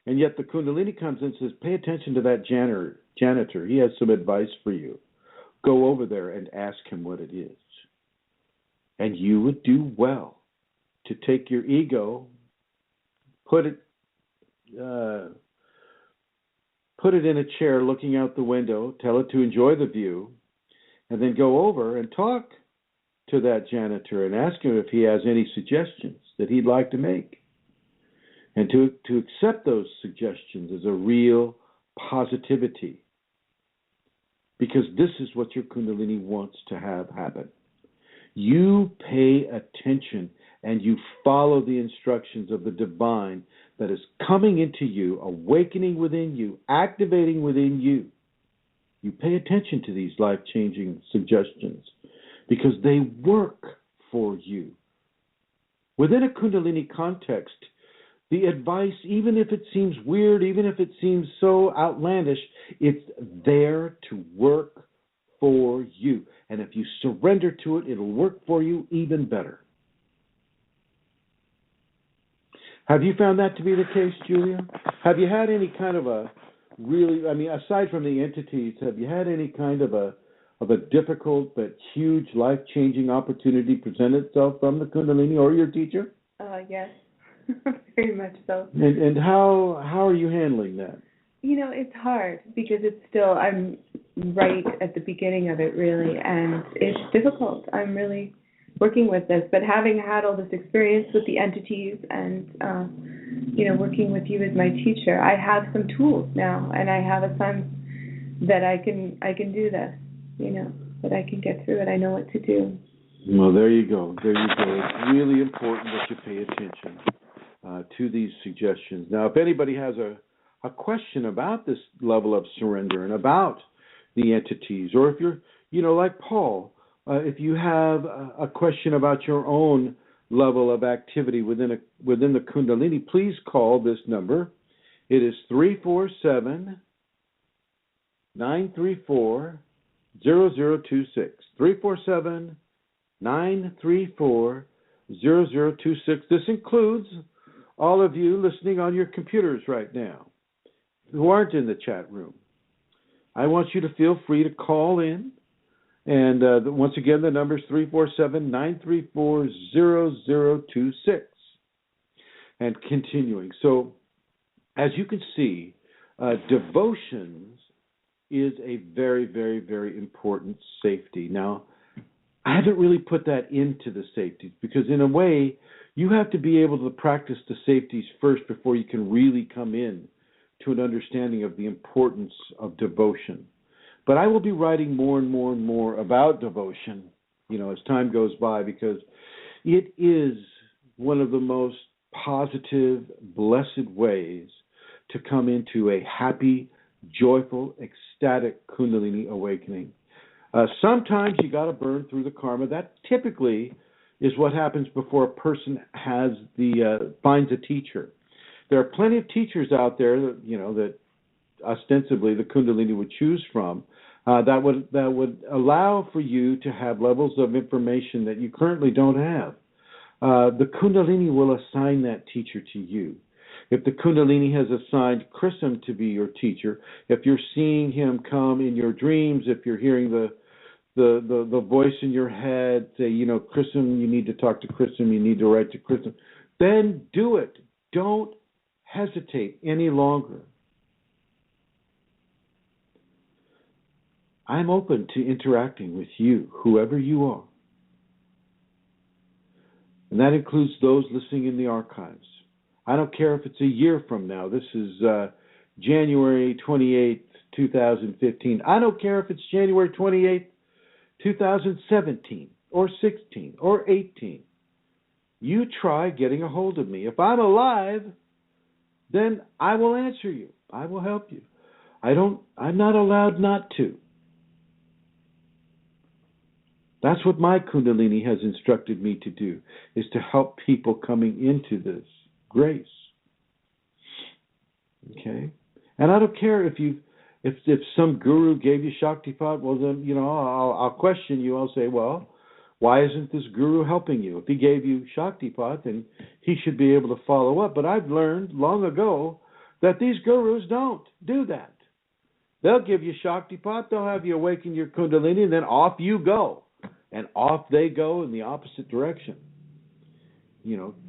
And yet the Kundalini comes in and says, pay attention to that janitor. He has some advice for you. Go over there and ask him what it is. And you would do well to take your ego, put it in a chair looking out the window, tell it to enjoy the view, and then go over and talk to that janitor and ask him if he has any suggestions that he'd like to make. And to accept those suggestions is a real positivity, because this is what your Kundalini wants to have happen. You pay attention and you follow the instructions of the divine that is coming into you, awakening within you, activating within you. You pay attention to these life-changing suggestions because they work for you. Within a Kundalini context, the advice, even if it seems weird, even if it seems so outlandish, it's there to work for you. And if you surrender to it, it'll work for you even better. Have you found that to be the case, Julia? Have you had any kind of a really, aside from the entities, have you had any kind of a difficult but huge life-changing opportunity present itself from the Kundalini or your teacher? Yes, very much so. And how are you handling that? It's hard because it's still, I'm right at the beginning of it, really, and it's difficult. I'm really working with this, but having had all this experience with the entities and, working with you as my teacher, I have some tools now, and I have a sense that I can do this, that I can get through it. I know what to do. Well, there you go. It's really important that you pay attention to these suggestions. Now, if anybody has a question about this level of surrender and about the entities, or if you're, like Paul, if you have a question about your own level of activity within the Kundalini, please call this number. It is 347-934-0026. 347-934-0026. This includes all of you listening on your computers right now who aren't in the chat room. I want you to feel free to call in. And once again, the number is 347-934-0026. And continuing. So, as you can see, devotions is a very, very, very important safety. Now, I haven't really put that into the safeties because in a way, you have to be able to practice the safeties first before you can really come in to an understanding of the importance of devotion. But I will be writing more and more and more about devotion, as time goes by, because it is one of the most positive, blessed ways to come into a happy, joyful, ecstatic Kundalini awakening. Sometimes you got to burn through the karma. That typically is what happens before a person finds a teacher. There are plenty of teachers out there that ostensibly the Kundalini would choose from that would allow for you to have levels of information that you currently don't have. the Kundalini will assign that teacher to you. If the Kundalini has assigned Chrism to be your teacher, if you're seeing him come in your dreams, if you're hearing the voice in your head say, Chrism, you need to talk to Chrism, you need to write to Chrism, then do it. Don't hesitate any longer. I'm open to interacting with you, whoever you are. And that includes those listening in the archives. I don't care if it's a year from now. This is January 28th, 2015. I don't care if it's January 28th, 2017 or 16 or 18. You try getting a hold of me. If I'm alive, then I will answer you. I will help you. I'm not allowed not to. That's what my Kundalini has instructed me to do, is to help people coming into this grace. Okay? And I don't care if some guru gave you Shaktipat, well then, I'll question you. I'll say, well, why isn't this guru helping you? If he gave you Shaktipat, then he should be able to follow up. But I've learned long ago that these gurus don't do that. They'll give you Shaktipat, they'll have you awaken your Kundalini, and then off you go. And off they go in the opposite direction.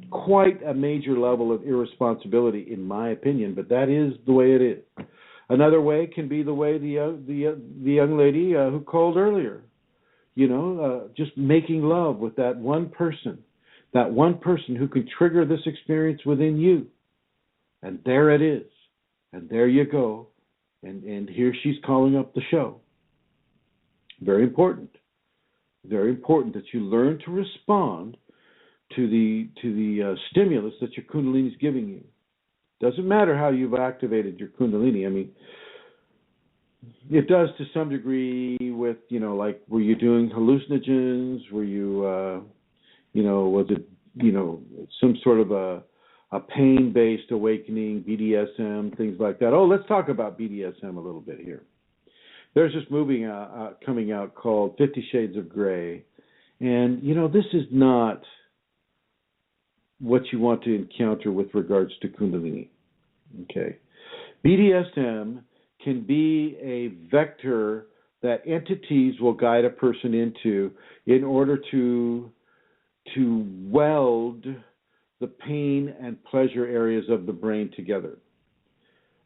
Quite a major level of irresponsibility, in my opinion, but that is the way it is. Another way can be the way the young lady who called earlier. Just making love with that one person who can trigger this experience within you. And there it is. And there you go. And here she's calling up the show. Very important. Very important that you learn to respond to the stimulus that your Kundalini is giving you. Doesn't matter how you've activated your Kundalini. I mean, it does to some degree with, like, were you doing hallucinogens? Were you, was it, some sort of a pain-based awakening, BDSM, things like that. Oh, let's talk about BDSM a little bit here. There's this movie coming out called 50 Shades of Grey. And, this is not what you want to encounter with regards to Kundalini. Okay. BDSM can be a vector that entities will guide a person into in order to weld the pain and pleasure areas of the brain together.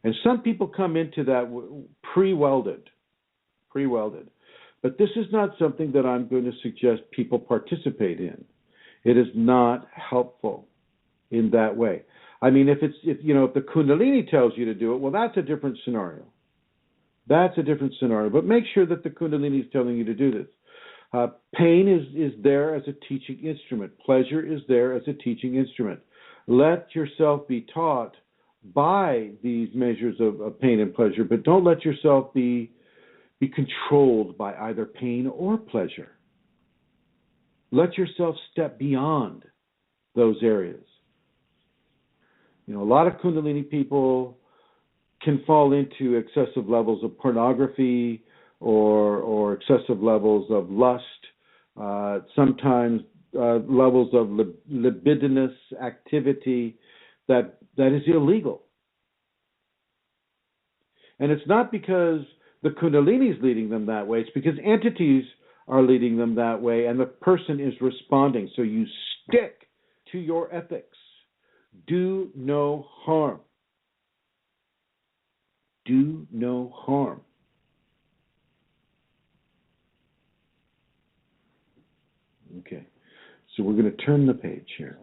And some people come into that pre-welded. But this is not something that I'm going to suggest people participate in. It is not helpful in that way. I mean, if the Kundalini tells you to do it, well, that's a different scenario. But make sure that the Kundalini is telling you to do this. Pain is there as a teaching instrument. Pleasure is there as a teaching instrument. Let yourself be taught by these measures of pain and pleasure, but don't let yourself be controlled by either pain or pleasure. Let yourself step beyond those areas. A lot of Kundalini people can fall into excessive levels of pornography or excessive levels of lust, sometimes levels of libidinous activity that is illegal. And it's not because the Kundalini is leading them that way. It's because entities are leading them that way, and the person is responding. So you stick to your ethics. Do no harm. Do no harm. Okay. So we're going to turn the page here.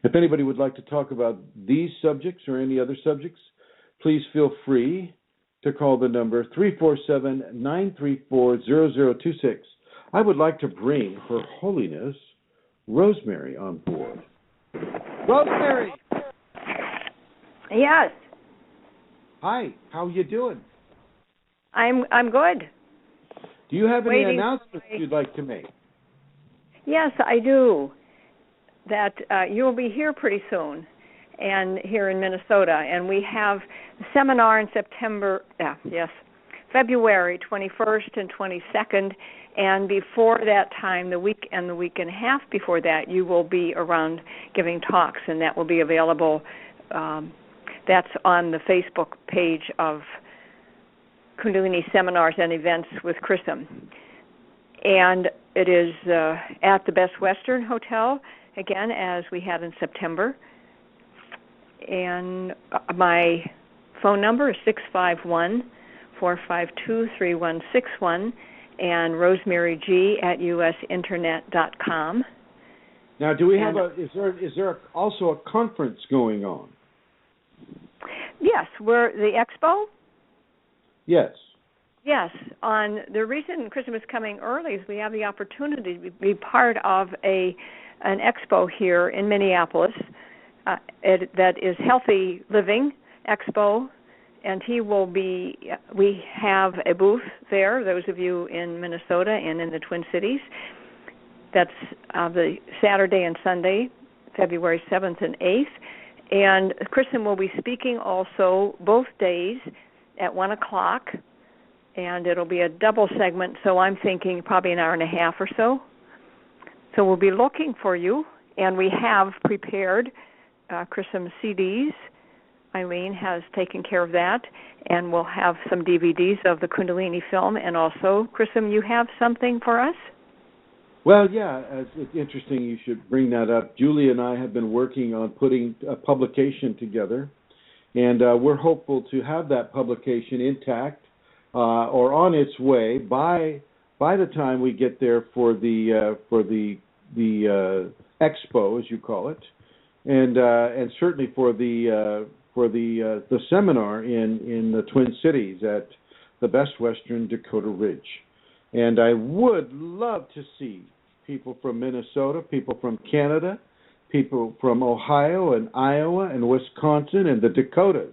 If anybody would like to talk about these subjects or any other subjects, please feel free to call the number 347-934-0026. I would like to bring Her Holiness Rosemary on board. Rosemary! Yes. Hi, how are you doing? I'm good. Do you have any Waiting announcements you'd like to make? Yes, I do. That you'll be here pretty soon, and here in Minnesota, and we have a seminar in February 21st and 22nd, and before that time, the week and a half before that, you will be around giving talks, and that will be available. That's on the Facebook page of Kundalini Seminars and Events with Chrism. And it is at the Best Western Hotel, again, as we had in September. And my phone number is 651-452-3161, and Rosemary G at usinternet.com. Now, do we have is there also a conference going on? Yes, we're the expo. Yes. Yes. On the reason Chrism is coming early is we have the opportunity to be part of an expo here in Minneapolis that is Healthy Living Expo, and we have a booth there, those of you in Minnesota and in the Twin Cities. That's the Saturday and Sunday, February 7th and 8th. And Chrism will be speaking also both days at 1 o'clock, and it'll be a double segment, so I'm thinking probably an hour and a half or so. So we'll be looking for you, and we have prepared Chrism CDs. Eileen has taken care of that, and we'll have some DVDs of the Kundalini film. And also, Chrism, you have something for us? Well, yeah, it's interesting you should bring that up. Julie and I have been working on putting a publication together, and we're hopeful to have that publication intact or on its way by the time we get there for the expo, as you call it, and certainly for the seminar in the Twin Cities at the Best Western Dakota Ridge. And I would love to see people from Minnesota, people from Canada, people from Ohio and Iowa and Wisconsin and the Dakotas.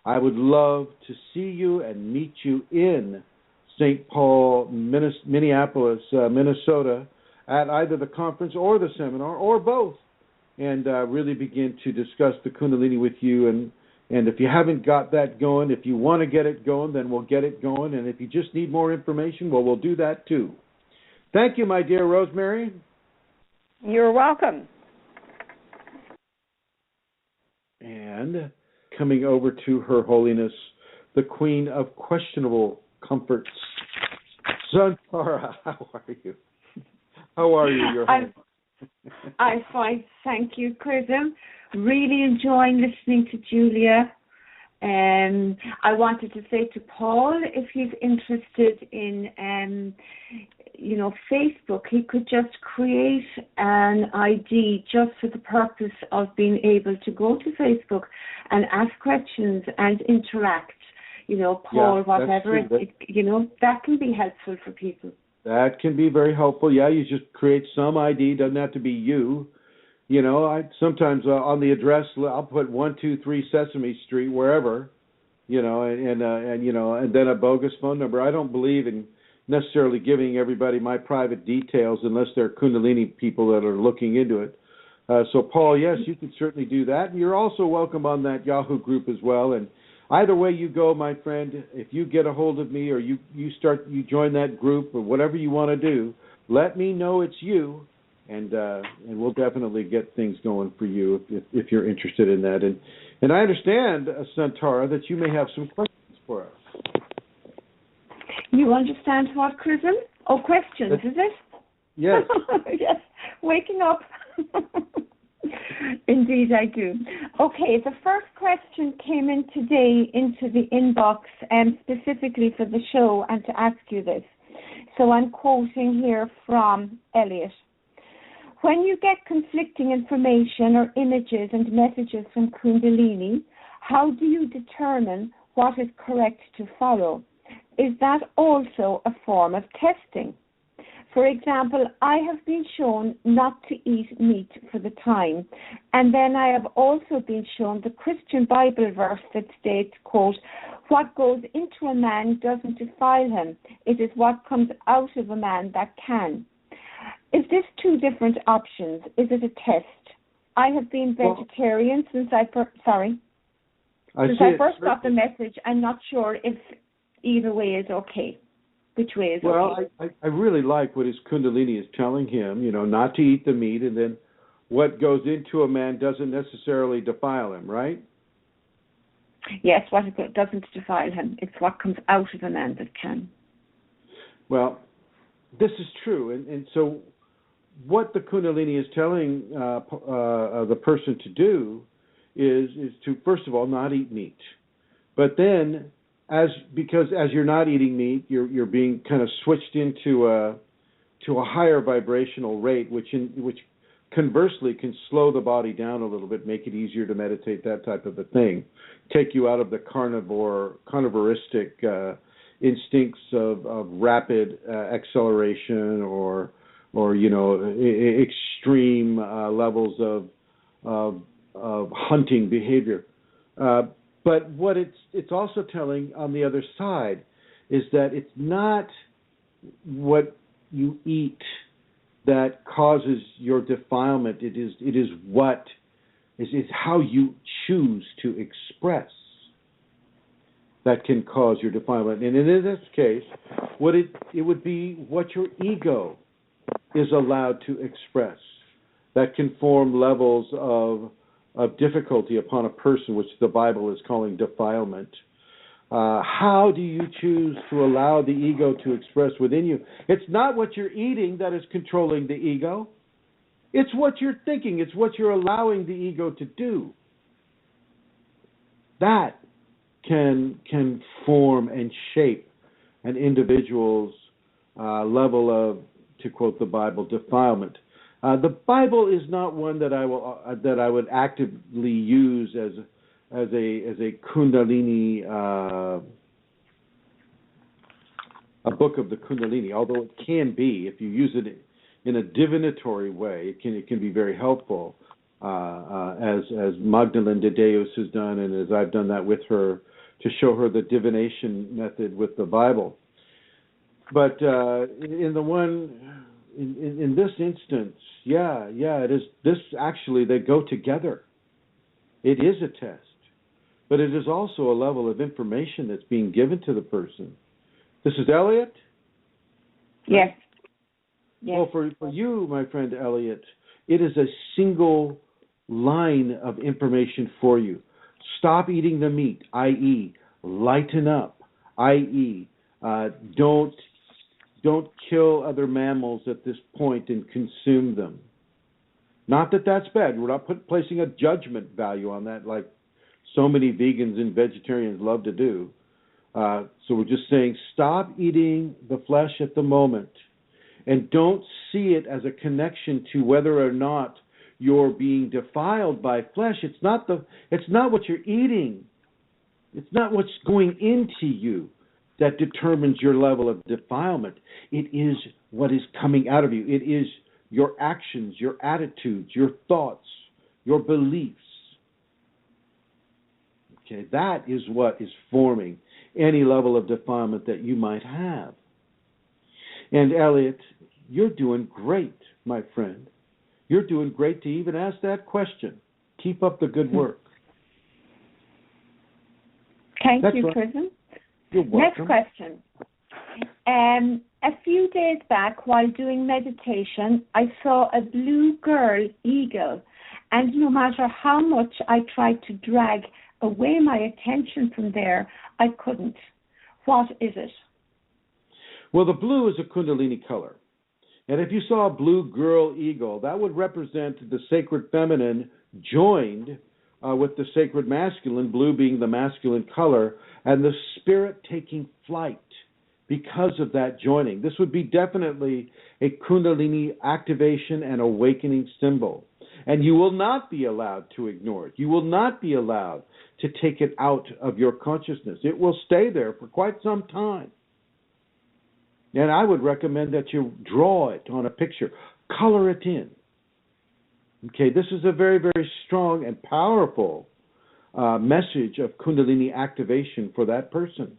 I would love to see you and meet you in St. Paul, Minneapolis, Minnesota, at either the conference or the seminar or both, and really begin to discuss the Kundalini with you. And if you haven't got that going, if you want to get it going, then we'll get it going. And if you just need more information, well, we'll do that too. Thank you, my dear Rosemary. You're welcome. And coming over to Her Holiness, the Queen of Questionable Comforts, Santara, how are you? How are you, Your Highness? I'm fine, thank you, Chrism. Really enjoying listening to Julia. I wanted to say to Paul, if he's interested in, Facebook, he could just create an ID just for the purpose of being able to go to Facebook and ask questions and interact. Paul, whatever, that can be helpful for people. That can be very helpful. Yeah, you just create some ID. Doesn't have to be you. I sometimes on the address I'll put 123 Sesame Street wherever, and then a bogus phone number. I don't believe in necessarily giving everybody my private details unless they're Kundalini people that are looking into it. So Paul, yes, you can certainly do that, and you're also welcome on that Yahoo group as well. And either way you go, my friend, if you get a hold of me or you join that group or whatever you want to do, let me know it's you. And we'll definitely get things going for you if you're interested in that. And I understand, Santara, that you may have some questions for us. You understand what, Chrism? Oh, questions, is it? Yes. Yes, waking up. Indeed, I do. Okay, the first question came in today into the inbox specifically for the show and to ask you this. So I'm quoting here from Elliot. When you get conflicting information or images and messages from Kundalini, how do you determine what is correct to follow? Is that also a form of testing? For example, I have been shown not to eat meat for the time, and then I have also been shown the Christian Bible verse that states, quote, what goes into a man doesn't defile him. It is what comes out of a man that can. Is this two different options? Is it a test? I have been vegetarian since I first got the message. I'm not sure if either way is okay. Which way is okay? Well, I really like what his Kundalini is telling him, not to eat the meat, and then what goes into a man doesn't necessarily defile him, right? Yes, what doesn't defile him. It's what comes out of a man that can. Well, this is true. And so what the Kundalini is telling the person to do is to, first of all, not eat meat. But then, because as you're not eating meat, you're being kind of switched into a higher vibrational rate, which conversely can slow the body down a little bit, make it easier to meditate, that type of a thing, take you out of the carnivoristic instincts of rapid acceleration or extreme levels of hunting behavior. But what it's also telling on the other side is that it's not what you eat that causes your defilement. It is how you choose to express that can cause your defilement. And in this case, it would be what your ego is allowed to express that can form levels of difficulty upon a person, which the Bible is calling defilement. How do you choose to allow the ego to express within you? It's not what you're eating that is controlling the ego. It's what you're thinking. It's what you're allowing the ego to do. That can form and shape an individual's level of, to quote the Bible, defilement. The Bible is not one that I would actively use as a Kundalini, a book of the Kundalini. Although it can be, if you use it in a divinatory way, it can be very helpful. As Magdalene de Deus has done, and as I've done that with her, to show her the divination method with the Bible. But in this instance, it is. This actually, they go together. It is a test, but it is also a level of information that's being given to the person. This is Elliot? Yes. Well, for you, my friend Elliot, it is a single line of information for you. Stop eating the meat, i.e., lighten up, i.e., don't kill other mammals at this point and consume them. Not that that's bad. We're not placing a judgment value on that like so many vegans and vegetarians love to do. So we're just saying stop eating the flesh at the moment and don't see it as a connection to whether or not you're being defiled by flesh. It's not what you're eating. It's not what's going into you that determines your level of defilement. It is what is coming out of you. It is your actions, your attitudes, your thoughts, your beliefs. Okay, that is what is forming any level of defilement that you might have. And Elliot, you're doing great, my friend. You're doing great to even ask that question. Keep up the good work. Thank you, Chrism. You're welcome. Next question. A few days back, while doing meditation, I saw a blue girl eagle, and no matter how much I tried to drag away my attention from there, I couldn't. What is it? Well, the blue is a Kundalini color. And if you saw a blue girl eagle, that would represent the sacred feminine joined with the sacred masculine, blue being the masculine color, and the spirit taking flight because of that joining. This would be definitely a Kundalini activation and awakening symbol. And you will not be allowed to ignore it. You will not be allowed to take it out of your consciousness. It will stay there for quite some time. And I would recommend that you draw it on a picture, color it in. Okay, this is a very, very strong and powerful message of Kundalini activation for that person.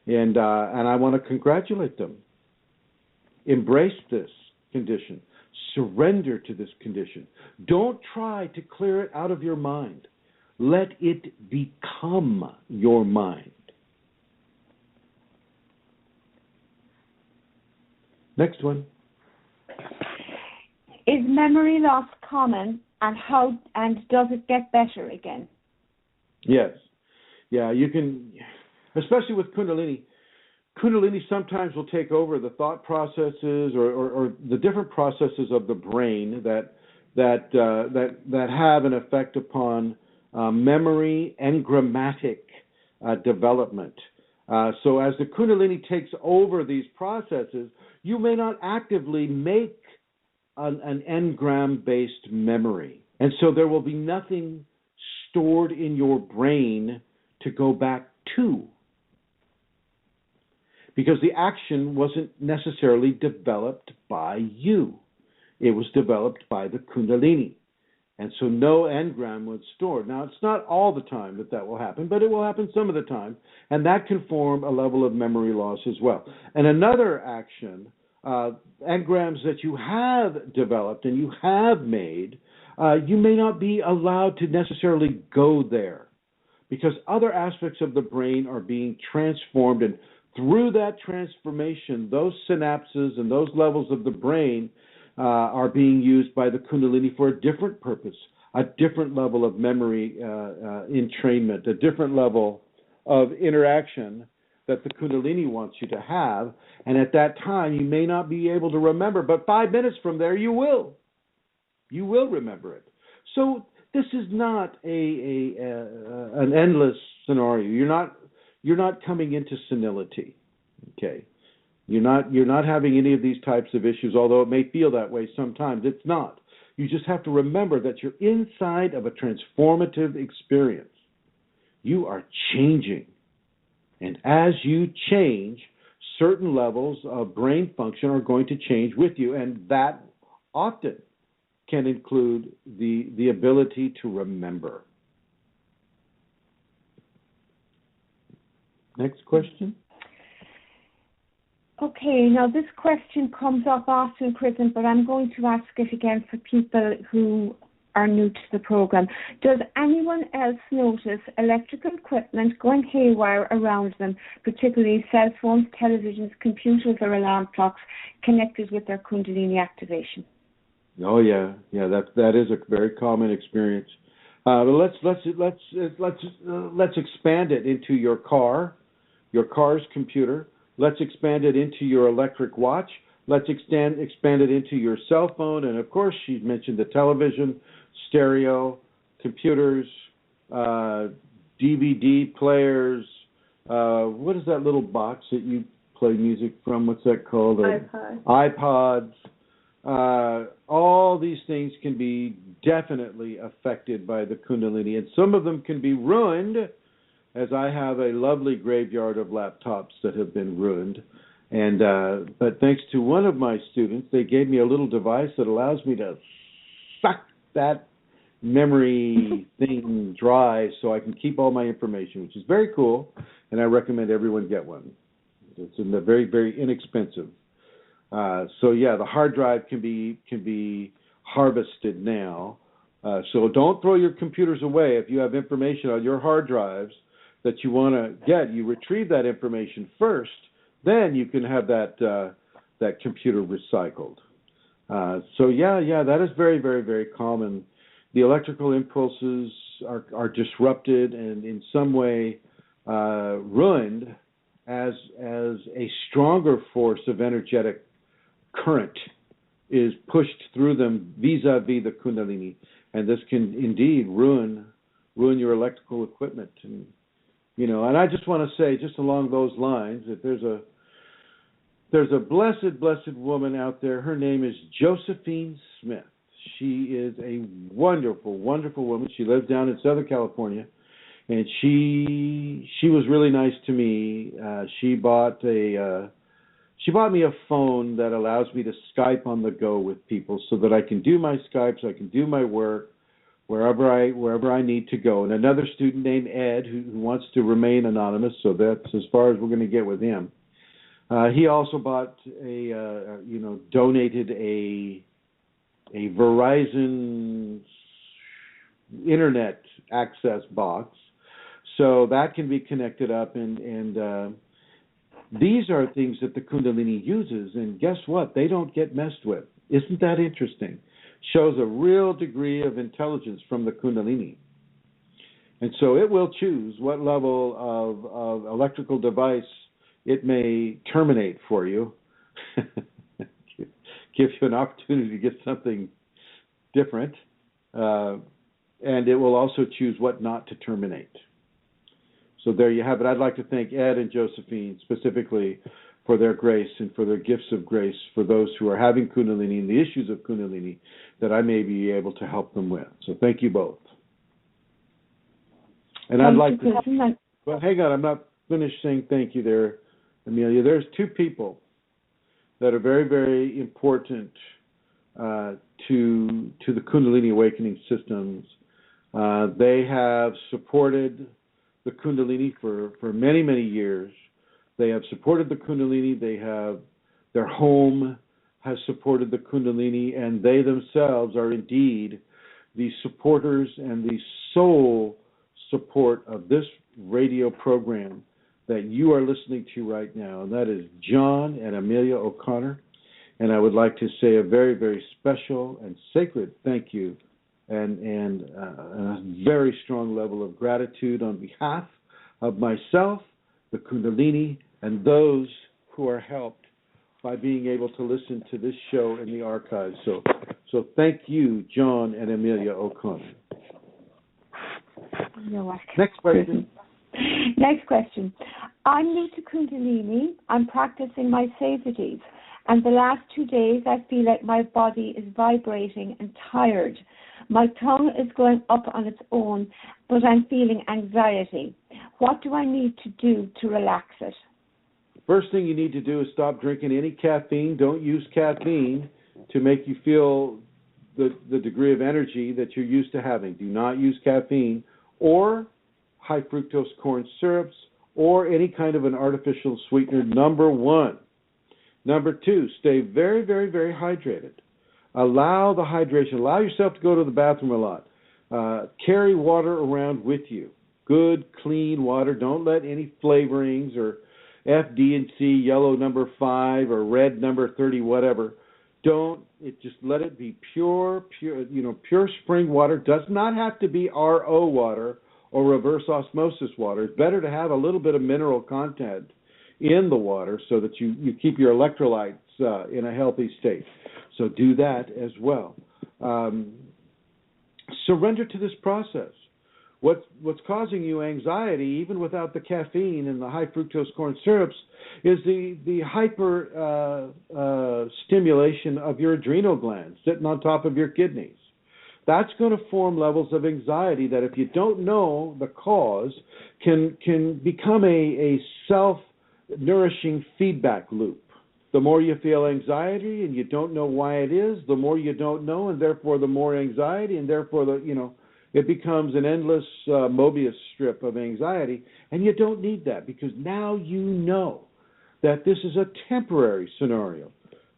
And I want to congratulate them. Embrace this condition. Surrender to this condition. Don't try to clear it out of your mind. Let it become your mind. Next one. Is memory loss common, and does it get better again? Yes. Yeah, you can, especially with Kundalini. Kundalini sometimes will take over the thought processes or the different processes of the brain that have an effect upon memory and grammatic development. So as the Kundalini takes over these processes, you may not actively make an engram-based memory. And so there will be nothing stored in your brain to go back to, because the action wasn't necessarily developed by you. It was developed by the Kundalini. And so no engram was stored. Now, it's not all the time that will happen, but it will happen some of the time. And that can form a level of memory loss as well. And another action, engrams that you have developed and you have made, you may not be allowed to necessarily go there, because other aspects of the brain are being transformed, and through that transformation, those synapses and those levels of the brain are being used by the Kundalini for a different purpose, a different level of memory entrainment, a different level of interaction that the Kundalini wants you to have. And at that time, you may not be able to remember, but 5 minutes from there, you will. You will remember it. So this is not an endless scenario. You're not coming into senility. Okay. You're not having any of these types of issues, although it may feel that way sometimes. It's not. You just have to remember that you're inside of a transformative experience. You are changing. And as you change, certain levels of brain function are going to change with you, and that often can include the ability to remember. Next question. Okay, now this question comes up often, Chrism, but I'm going to ask it again for people who are new to the program. Does anyone else notice electrical equipment going haywire around them, particularly cell phones, televisions, computers, or alarm clocks connected with their Kundalini activation? Oh yeah, that is a very common experience. But let's expand it into your car's computer. Let's expand it into your electric watch. Let's expand it into your cell phone, and of course, she mentioned the television, stereo, computers, DVD players. What is that little box that you play music from? What's that called? iPods. All these things can be definitely affected by the Kundalini, and some of them can be ruined, as I have a lovely graveyard of laptops that have been ruined. And but thanks to one of my students, they gave me a little device that allows me to suck that memory thing dry so I can keep all my information, which is very cool, and I recommend everyone get one. It's very, very inexpensive. So yeah, the hard drive can be harvested now. So don't throw your computers away. If you have information on your hard drives that you want to get, you retrieve that information first. Then you can have that computer recycled. So yeah, that is very, very, very common. The electrical impulses are disrupted and in some way ruined as a stronger force of energetic current is pushed through them vis-a-vis the Kundalini, and this can indeed ruin your electrical equipment. And and I just want to say, just along those lines, that there's a blessed woman out there. Her name is Josephine Smith. She is a wonderful, wonderful woman. She lives down in Southern California, and she was really nice to me. She bought me a phone that allows me to Skype on the go with people, so that I can do my Skypes, I can do my work wherever I need to go. And another student named Ed, who wants to remain anonymous, so that's as far as we're going to get with him. He also bought donated a Verizon internet access box, so that can be connected up, and These are things that the Kundalini uses, and guess what? They don't get messed with. Isn't that interesting? Shows a real degree of intelligence from the Kundalini. And so it will choose what level of electrical device it may terminate for you. Give you an opportunity to get something different. And it will also choose what not to terminate. So there you have it. I'd like to thank Ed and Josephine specifically for their grace and for their gifts of grace for those who are having Kundalini and the issues of Kundalini that I may be able to help them with. So thank you both. And I'd like to... Well, hang on. I'm not finished saying thank you there, Amelia. There's two people that are very, very important to the Kundalini Awakening systems. They have supported the Kundalini for many, many years. They have supported the Kundalini. Their home has supported the Kundalini, and they themselves are indeed the supporters and the sole support of this radio program that you are listening to right now, and that is John and Amelia O'Connor. And I would like to say a very, very special and sacred thank you and a very strong level of gratitude on behalf of myself, the Kundalini, and those who are helped by being able to listen to this show in the archives. So thank you, John and Amelia O'Connor. You're welcome. Next question. Next question. I'm new to Kundalini. I'm practicing my safeties. And the last 2 days, I feel like my body is vibrating and tired. My tongue is going up on its own, but I'm feeling anxiety. What do I need to do to relax it? First thing you need to do is stop drinking any caffeine. Don't use caffeine to make you feel the degree of energy that you're used to having. Do not use caffeine or high fructose corn syrups or any kind of an artificial sweetener, number one. Number two, stay very, very, very hydrated. Allow the hydration. Allow yourself to go to the bathroom a lot. Carry water around with you. Good, clean water. Don't let any flavorings or F, D, and C, yellow number 5 or red number 30, whatever. Just let it be pure, pure spring water. Does not have to be RO water or reverse osmosis water. It's better to have a little bit of mineral content in the water so that you keep your electrolytes in a healthy state. So do that as well. Surrender to this process. What's causing you anxiety, even without the caffeine and the high fructose corn syrups, is the hyper stimulation of your adrenal glands sitting on top of your kidneys. That's going to form levels of anxiety that, if you don't know the cause, can become a self-nourishing feedback loop. The more you feel anxiety and you don't know why it is, the more you don't know, and therefore the more anxiety, and therefore it becomes an endless Mobius strip of anxiety, and you don't need that, because now you know that this is a temporary scenario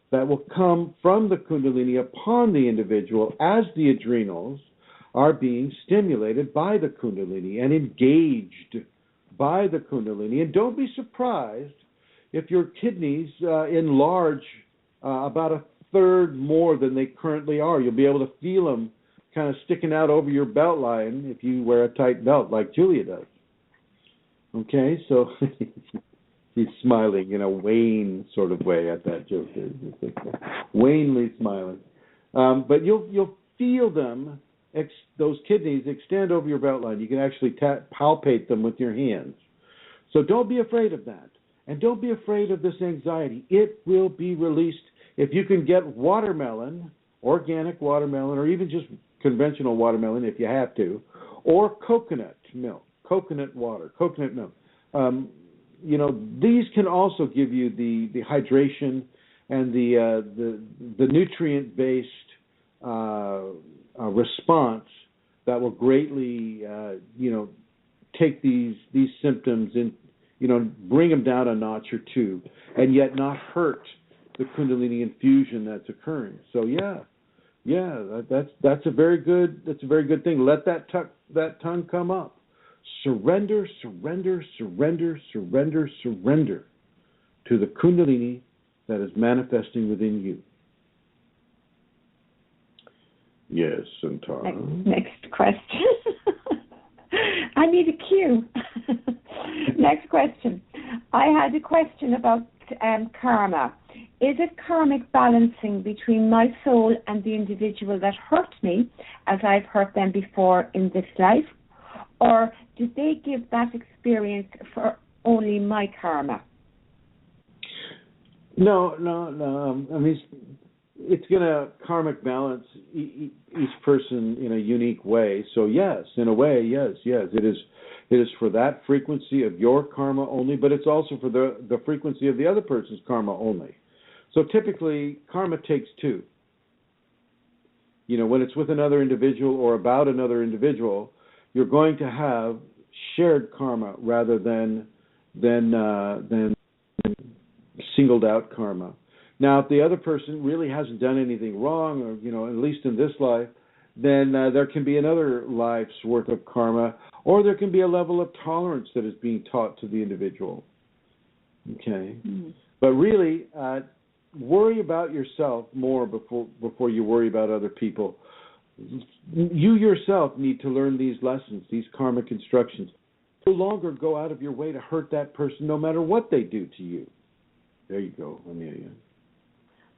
that will come from the Kundalini upon the individual as the adrenals are being stimulated by the Kundalini and engaged by the Kundalini. And don't be surprised if your kidneys enlarge about a third more than they currently are. You'll be able to feel them kind of sticking out over your belt line if you wear a tight belt like Julia does. Okay, so he's smiling in a wan sort of way at that joke. Wanly smiling. But you'll feel them, those kidneys extend over your belt line. You can actually palpate them with your hands. So don't be afraid of that. And don't be afraid of this anxiety. It will be released if you can get watermelon, organic watermelon, or even just conventional watermelon if you have to, or coconut milk, coconut water, coconut milk. These can also give you the hydration and the nutrient-based response that will greatly, take these symptoms and, bring them down a notch or two, and yet not hurt the Kundalini infusion that's occurring. So that's a very good thing. Let that tongue come up. Surrender, surrender, surrender, surrender, surrender. to the Kundalini that is manifesting within you? Yes, Santara. Next question. I need a cue. Next question. I had a question about karma. Is it karmic balancing between my soul and the individual that hurt me, as I've hurt them before in this life? Or do they give that experience for only my karma? No. I mean, it's going to karmic balance each person in a unique way. So yes, in a way, yes, it is for that frequency of your karma only, but it's also for the frequency of the other person's karma only. So typically, karma takes two. When it's with another individual or about another individual, you're going to have shared karma rather than singled out karma. Now, if the other person really hasn't done anything wrong, or at least in this life, then there can be another life's worth of karma, or there can be a level of tolerance that is being taught to the individual. Okay, but really, worry about yourself more before you worry about other people. You yourself need to learn these lessons, these karmic instructions. No longer go out of your way to hurt that person, no matter what they do to you. There you go, Amelia.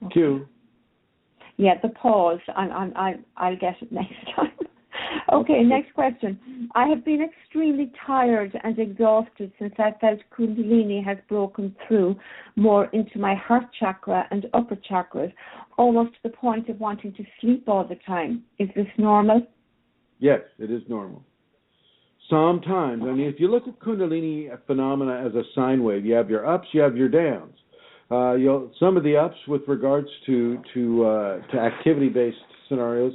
Okay. Q. Yeah, the pause. I'll get it next time. Okay, next question. I have been extremely tired and exhausted since I felt Kundalini has broken through more into my heart chakra and upper chakras, almost to the point of wanting to sleep all the time. Is this normal? Yes, it is normal. Sometimes, I mean, if you look at Kundalini phenomena as a sine wave, you have your ups, you have your downs. Some of the ups with regards to activity-based scenarios,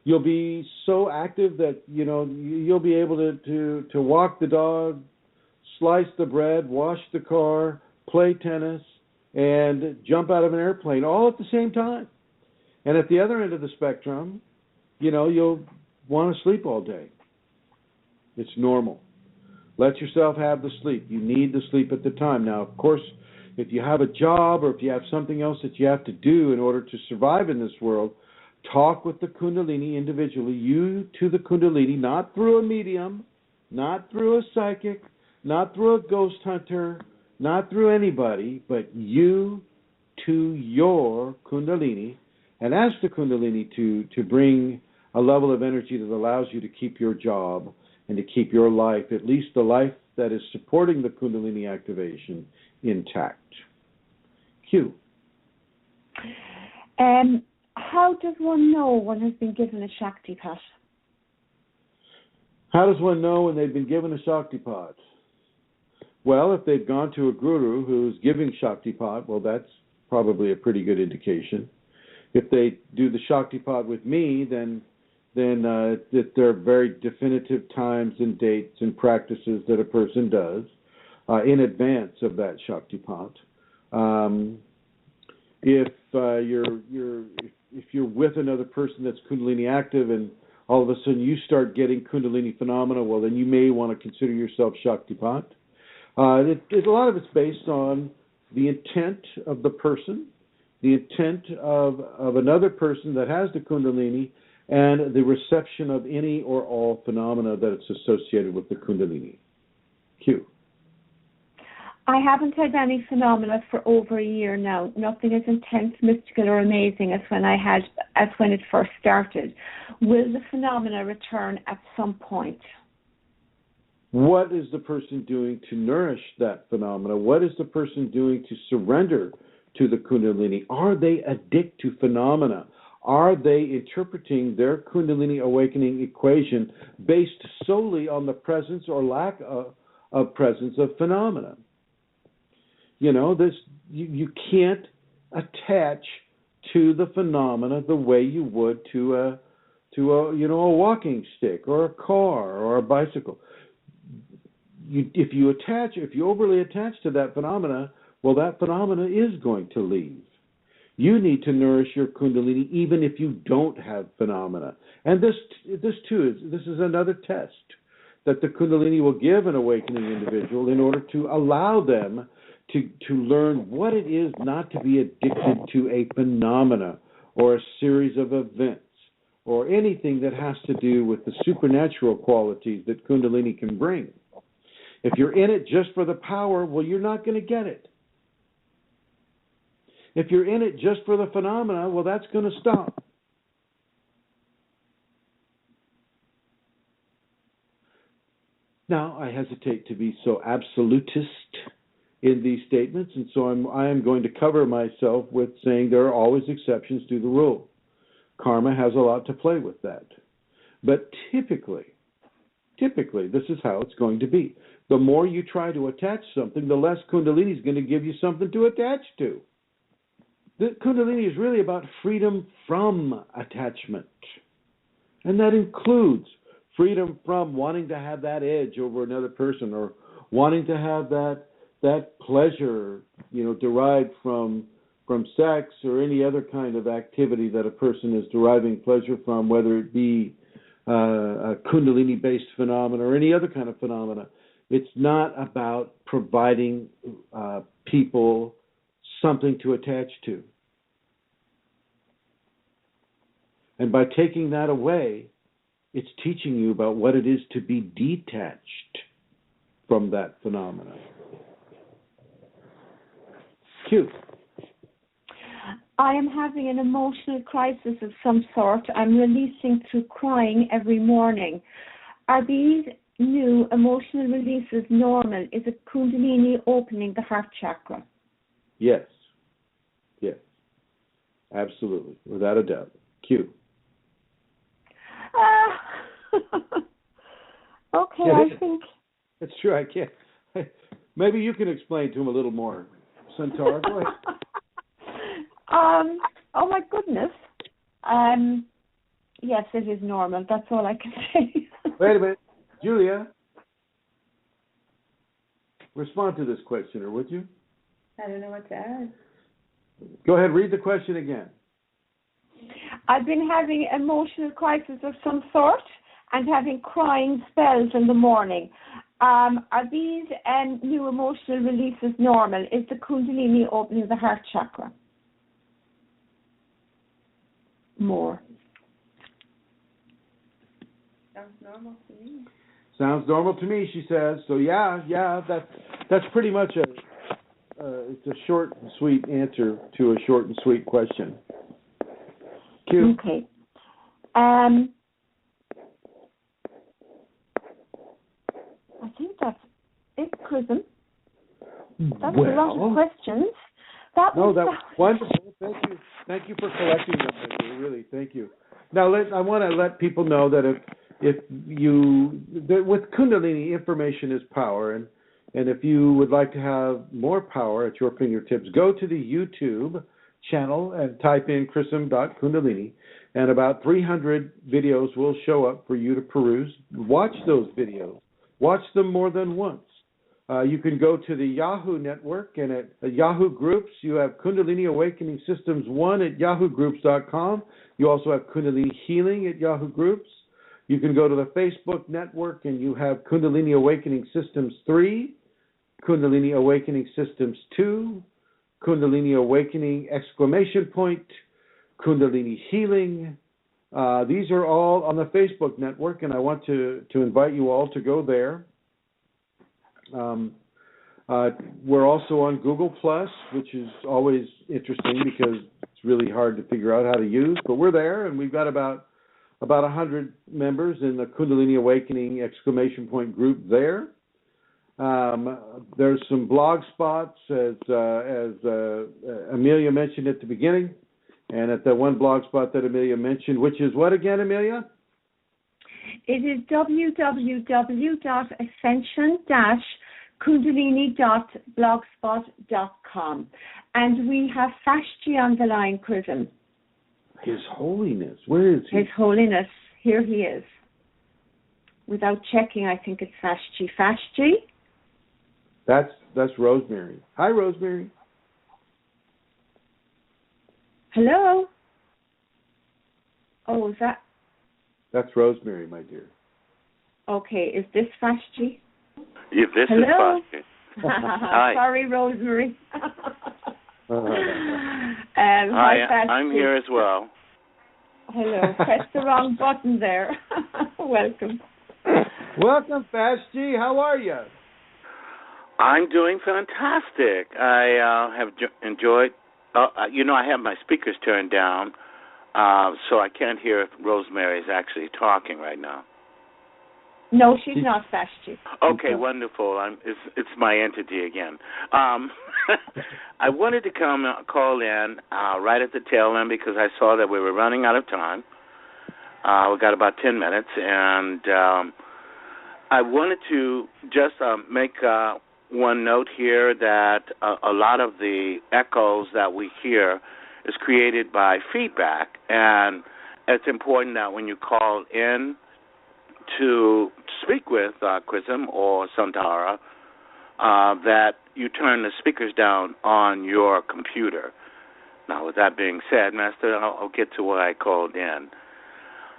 you'll be so active that you'll be able to walk the dog, slice the bread, wash the car, play tennis, and jump out of an airplane all at the same time. And at the other end of the spectrum, you'll want to sleep all day. It's normal. Let yourself have the sleep. You need the sleep at the time. Now, of course, if you have a job or if you have something else that you have to do in order to survive in this world, talk with the Kundalini individually, you to the Kundalini, not through a medium, not through a psychic, not through a ghost hunter, not through anybody, but you to your Kundalini, and ask the Kundalini to bring a level of energy that allows you to keep your job and to keep your life, at least the life that is supporting the Kundalini activation, intact. Q. How does one know one has been given a Shaktipat? How does one know when they've been given a Shaktipat? Well, if they've gone to a guru who's giving Shaktipat, well, that's probably a pretty good indication. If they do the Shaktipat with me, then that there are very definitive times and dates and practices that a person does in advance of that Shaktipat. If you're with another person that's Kundalini active and all of a sudden you start getting Kundalini phenomena, well, then you may want to consider yourself Shaktipat. A lot of it's based on the intent of the person, the intent of another person that has the Kundalini, and the reception of any or all phenomena that it's associated with the Kundalini. Q. I haven't had any phenomena for over a year now. Nothing as intense, mystical, or amazing as when it first started. Will the phenomena return at some point? What is the person doing to nourish that phenomena? What is the person doing to surrender to the Kundalini? Are they addicted to phenomena? Are they interpreting their Kundalini awakening equation based solely on the presence or lack of presence of phenomena? You can't attach to the phenomena the way you would to a walking stick or a car or a bicycle. If you overly attach to that phenomena, well, that phenomena is going to leave. You need to nourish your Kundalini even if you don't have phenomena. And this is another test that the Kundalini will give an awakening individual in order to allow them to learn what it is not to be addicted to a phenomena or a series of events or anything that has to do with the supernatural qualities that Kundalini can bring. If you're in it just for the power, well, you're not going to get it. If you're in it just for the phenomena, well, that's going to stop. Now, I hesitate to be so absolutist in these statements, and so I am going to cover myself with saying there are always exceptions to the rule. Karma has a lot to play with that. But typically, this is how it's going to be. The more you try to attach something, the less Kundalini is going to give you something to attach to. The Kundalini is really about freedom from attachment. And that includes freedom from wanting to have that edge over another person, or wanting to have that pleasure, derived from sex or any other kind of activity that a person is deriving pleasure from, whether it be a Kundalini-based phenomena or any other kind of phenomena. It's not about providing people something to attach to. And by taking that away, it's teaching you about what it is to be detached from that phenomena. Q. I am having an emotional crisis of some sort. I'm releasing through crying every morning. Are these new emotional releases normal? Is it Kundalini opening the heart chakra? Yes. Absolutely, without a doubt. Q. Okay, Yeah, I think... It's true, I can't. Maybe you can explain to him a little more. Centaur, go ahead. Oh my goodness. Yes, it is normal. That's all I can say. Wait a minute. Julia, respond to this questioner, would you? I don't know what to add. Go ahead, read the question again. I've been having emotional crisis of some sort and having crying spells in the morning. Are these new emotional releases normal? Is the Kundalini opening the heart chakra? More. Sounds normal to me. Sounds normal to me, she says. So yeah, that's pretty much it's a short and sweet answer to a short and sweet question. Q. Okay. I think that's it, Chrism. That's a lot of questions. That was wonderful. Thank you for collecting them. Really, thank you. Now, I want to let people know that with Kundalini, information is power, and if you would like to have more power at your fingertips, go to the YouTube channel and type in chrism.kundalini, and about 300 videos will show up for you to peruse. Watch those videos. Watch them more than once. You can go to the Yahoo network, and at Yahoo Groups, you have Kundalini Awakening Systems 1 at yahoogroups.com. You also have Kundalini Healing at Yahoo Groups. You can go to the Facebook network, and you have Kundalini Awakening Systems 3, Kundalini Awakening Systems 2, Kundalini Awakening ! Kundalini Healing. These are all on the Facebook network, and I want to invite you all to go there. We're also on Google+, which is always interesting because it's really hard to figure out how to use, but we're there, and we've got about 100 members in the Kundalini Awakening ! Group there. There's some blog spots, as Amelia mentioned at the beginning, and at the one blog spot that Amelia mentioned, which is what again, Amelia? It is www.ascension-kundalini.blogspot.com. And we have Fashti on the line, Chrism. His Holiness. Where is he? His Holiness. Here he is. Without checking, I think it's Fashti. Fashti? That's Rosemary. Hi, Rosemary. Hello? Oh, is that? That's Rosemary, my dear. Okay, is this Fashti? Yeah, this Hello? is Fashti. Hi. Sorry, Rosemary. Hi, I'm here as well. Hello. Pressed the wrong button there. Welcome. Welcome, Fast G. How are you? I'm doing fantastic. I have enjoyed. I have my speakers turned down, so I can't hear if Rosemary is actually talking right now. No, she's not, Fashti. Okay, wonderful. It's my entity again. I wanted to call in right at the tail end because I saw that we were running out of time. We got about 10 minutes, and I wanted to just make one note here that a lot of the echoes that we hear is created by feedback, and it's important that when you call in to speak with Chrism or Santara, that you turn the speakers down on your computer. Now, with that being said, Master, I'll get to what I called in.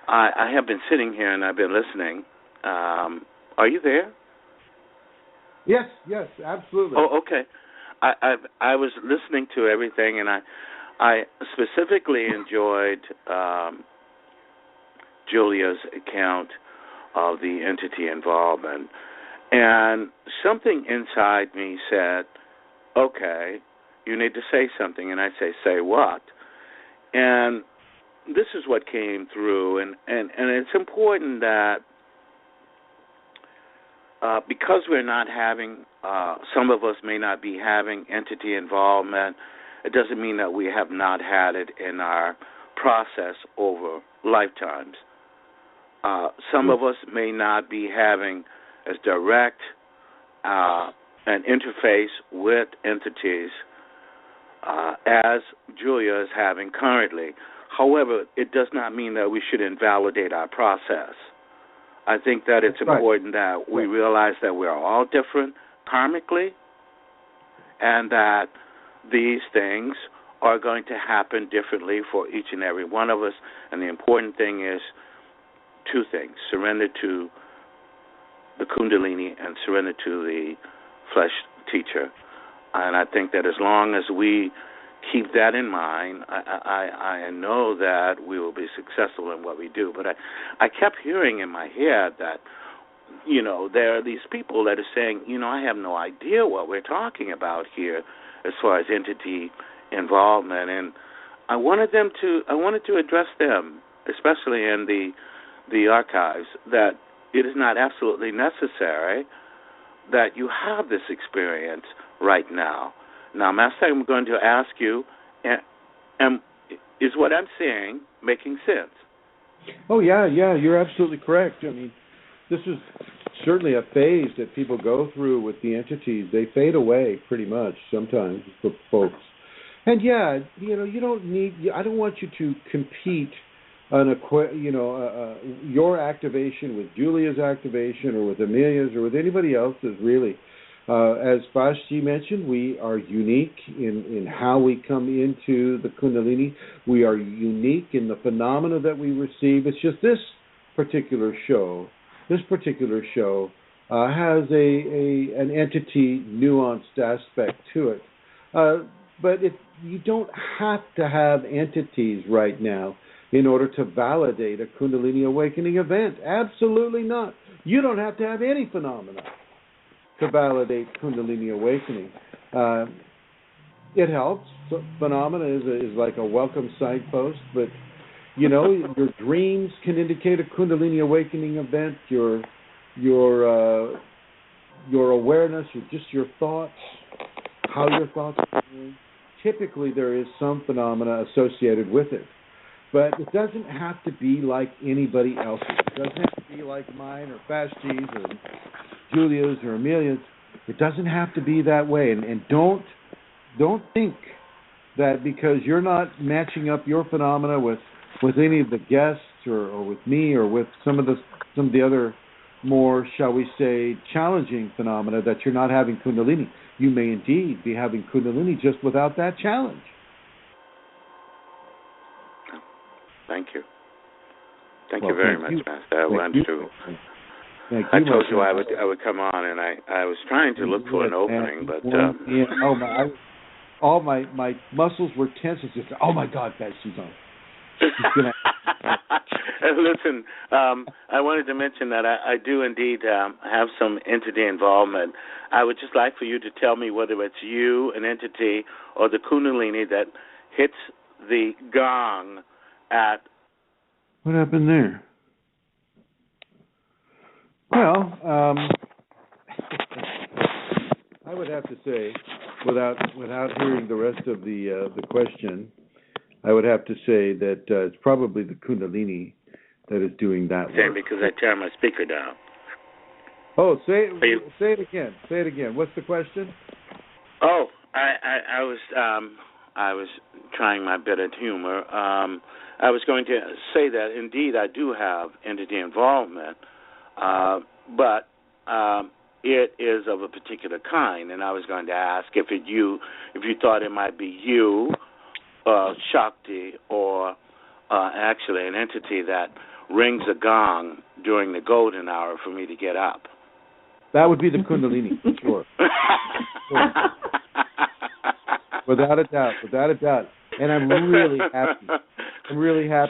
I have been sitting here and I've been listening. Are you there? Yes, absolutely. Oh, okay. I was listening to everything, and I specifically enjoyed Julia's account of the entity involvement. And something inside me said, okay, you need to say something. And I say what? And this is what came through. And it's important that because we're not having, some of us may not be having entity involvement, it doesn't mean that we have not had it in our process over lifetimes. Some of us may not be having as direct an interface with entities as Julia is having currently. However, it does not mean that we should invalidate our process. I think that it's important that we realize that we're all different karmically and that these things are going to happen differently for each and every one of us. And the important thing is two things: surrender to the Kundalini and surrender to the flesh teacher. And I think that as long as we keep that in mind, I know that we will be successful in what we do. But I kept hearing in my head that, there are these people that are saying, I have no idea what we're talking about here as far as entity involvement. And I wanted to address them, especially in the archives, that it is not absolutely necessary that you have this experience right now. Now, Master, I'm going to ask you, is what I'm saying making sense? Oh, yeah, you're absolutely correct. I mean, this is certainly a phase that people go through with the entities. They fade away pretty much sometimes for folks. And, you don't need, I don't want you to compete on your activation with Julia's activation or with Amelia's or with anybody else's, really. As Vashti mentioned, we are unique in how we come into the Kundalini. We are unique in the phenomena that we receive. It's just this particular show has an entity nuanced aspect to it. But you don't have to have entities right now in order to validate a Kundalini Awakening event. Absolutely not. You don't have to have any phenomena to validate Kundalini Awakening. It helps. So phenomena is like a welcome signpost, but your dreams can indicate a Kundalini Awakening event. Your awareness, your thoughts, how your thoughts are doing. Typically, there is some phenomena associated with it. But it doesn't have to be like anybody else's. It doesn't have to be like mine or Fashti's or Julia's or Amelia's. It doesn't have to be that way. And don't think that because you're not matching up your phenomena with any of the guests or with me or with some of the other more, shall we say, challenging phenomena that you're not having Kundalini. You may indeed be having Kundalini just without that challenge. Thank you. Thank you very much, Master. I want to I told you I would come on, and I was trying to look for an opening, but all my muscles were tense. It's just, oh my God, guys, she's on. Listen, I wanted to mention that I do indeed have some entity involvement. I would just like for you to tell me whether it's you, an entity, or the Kundalini that hits the gong at... What happened there? Well, I would have to say, without hearing the rest of the question, I would have to say that it's probably the Kundalini that is doing that work. Same, because I turn my speaker down. Oh, say it again. Say it again. What's the question? Oh, I was trying my bit at humor. I was going to say that indeed I do have entity involvement, but it is of a particular kind, and I was going to ask if you thought it might be you, Shakti, or actually an entity that rings a gong during the golden hour for me to get up. That would be the Kundalini, for sure. Without a doubt. And I'm really happy.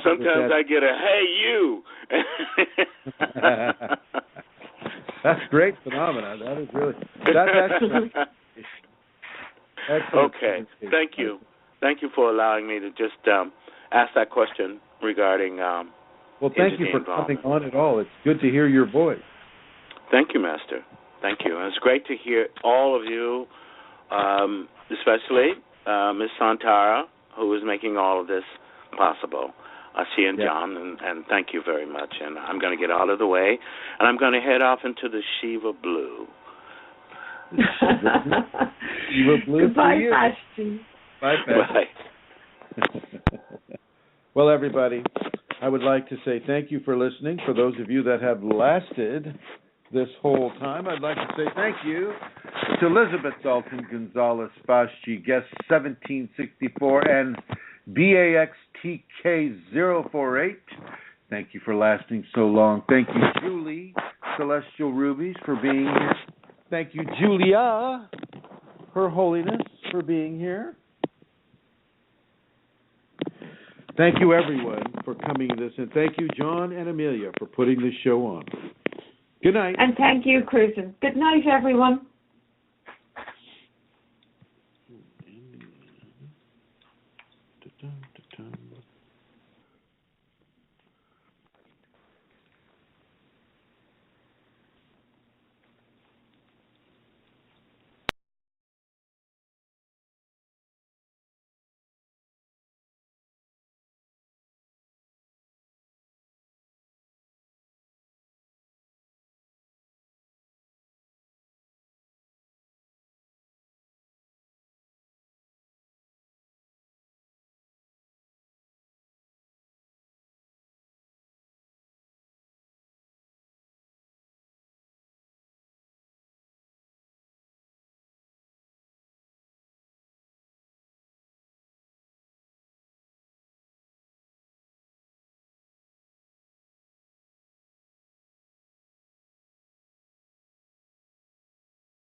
Sometimes I get a, hey, you. That's great phenomena. That's excellent. Okay, thank you. Thank you for allowing me to just ask that question regarding well, thank you for coming on at all. It's good to hear your voice. Thank you, Master. Thank you. And it's great to hear all of you, especially Ms. Santara, who is making all of this possible. She and John, and thank you very much. And I'm going to get out of the way, and I'm going to head off into the Shiva Blue. Shiva Blue. Goodbye, Ashton. Bye, Bye. Well, everybody, I would like to say thank you for listening. For those of you that have lasted this whole time, I'd like to say thank you to Elizabeth Dalton Gonzalez Fasci, guest 1764, and BAXTK048. Thank you for lasting so long. Thank you, Julie Celestial Rubies, for being here. Thank you, Julia, Her Holiness, for being here. Thank you, everyone, for coming to this. And thank you, John and Amelia, for putting this show on. Good night. And thank you, Chrism. Good night, everyone.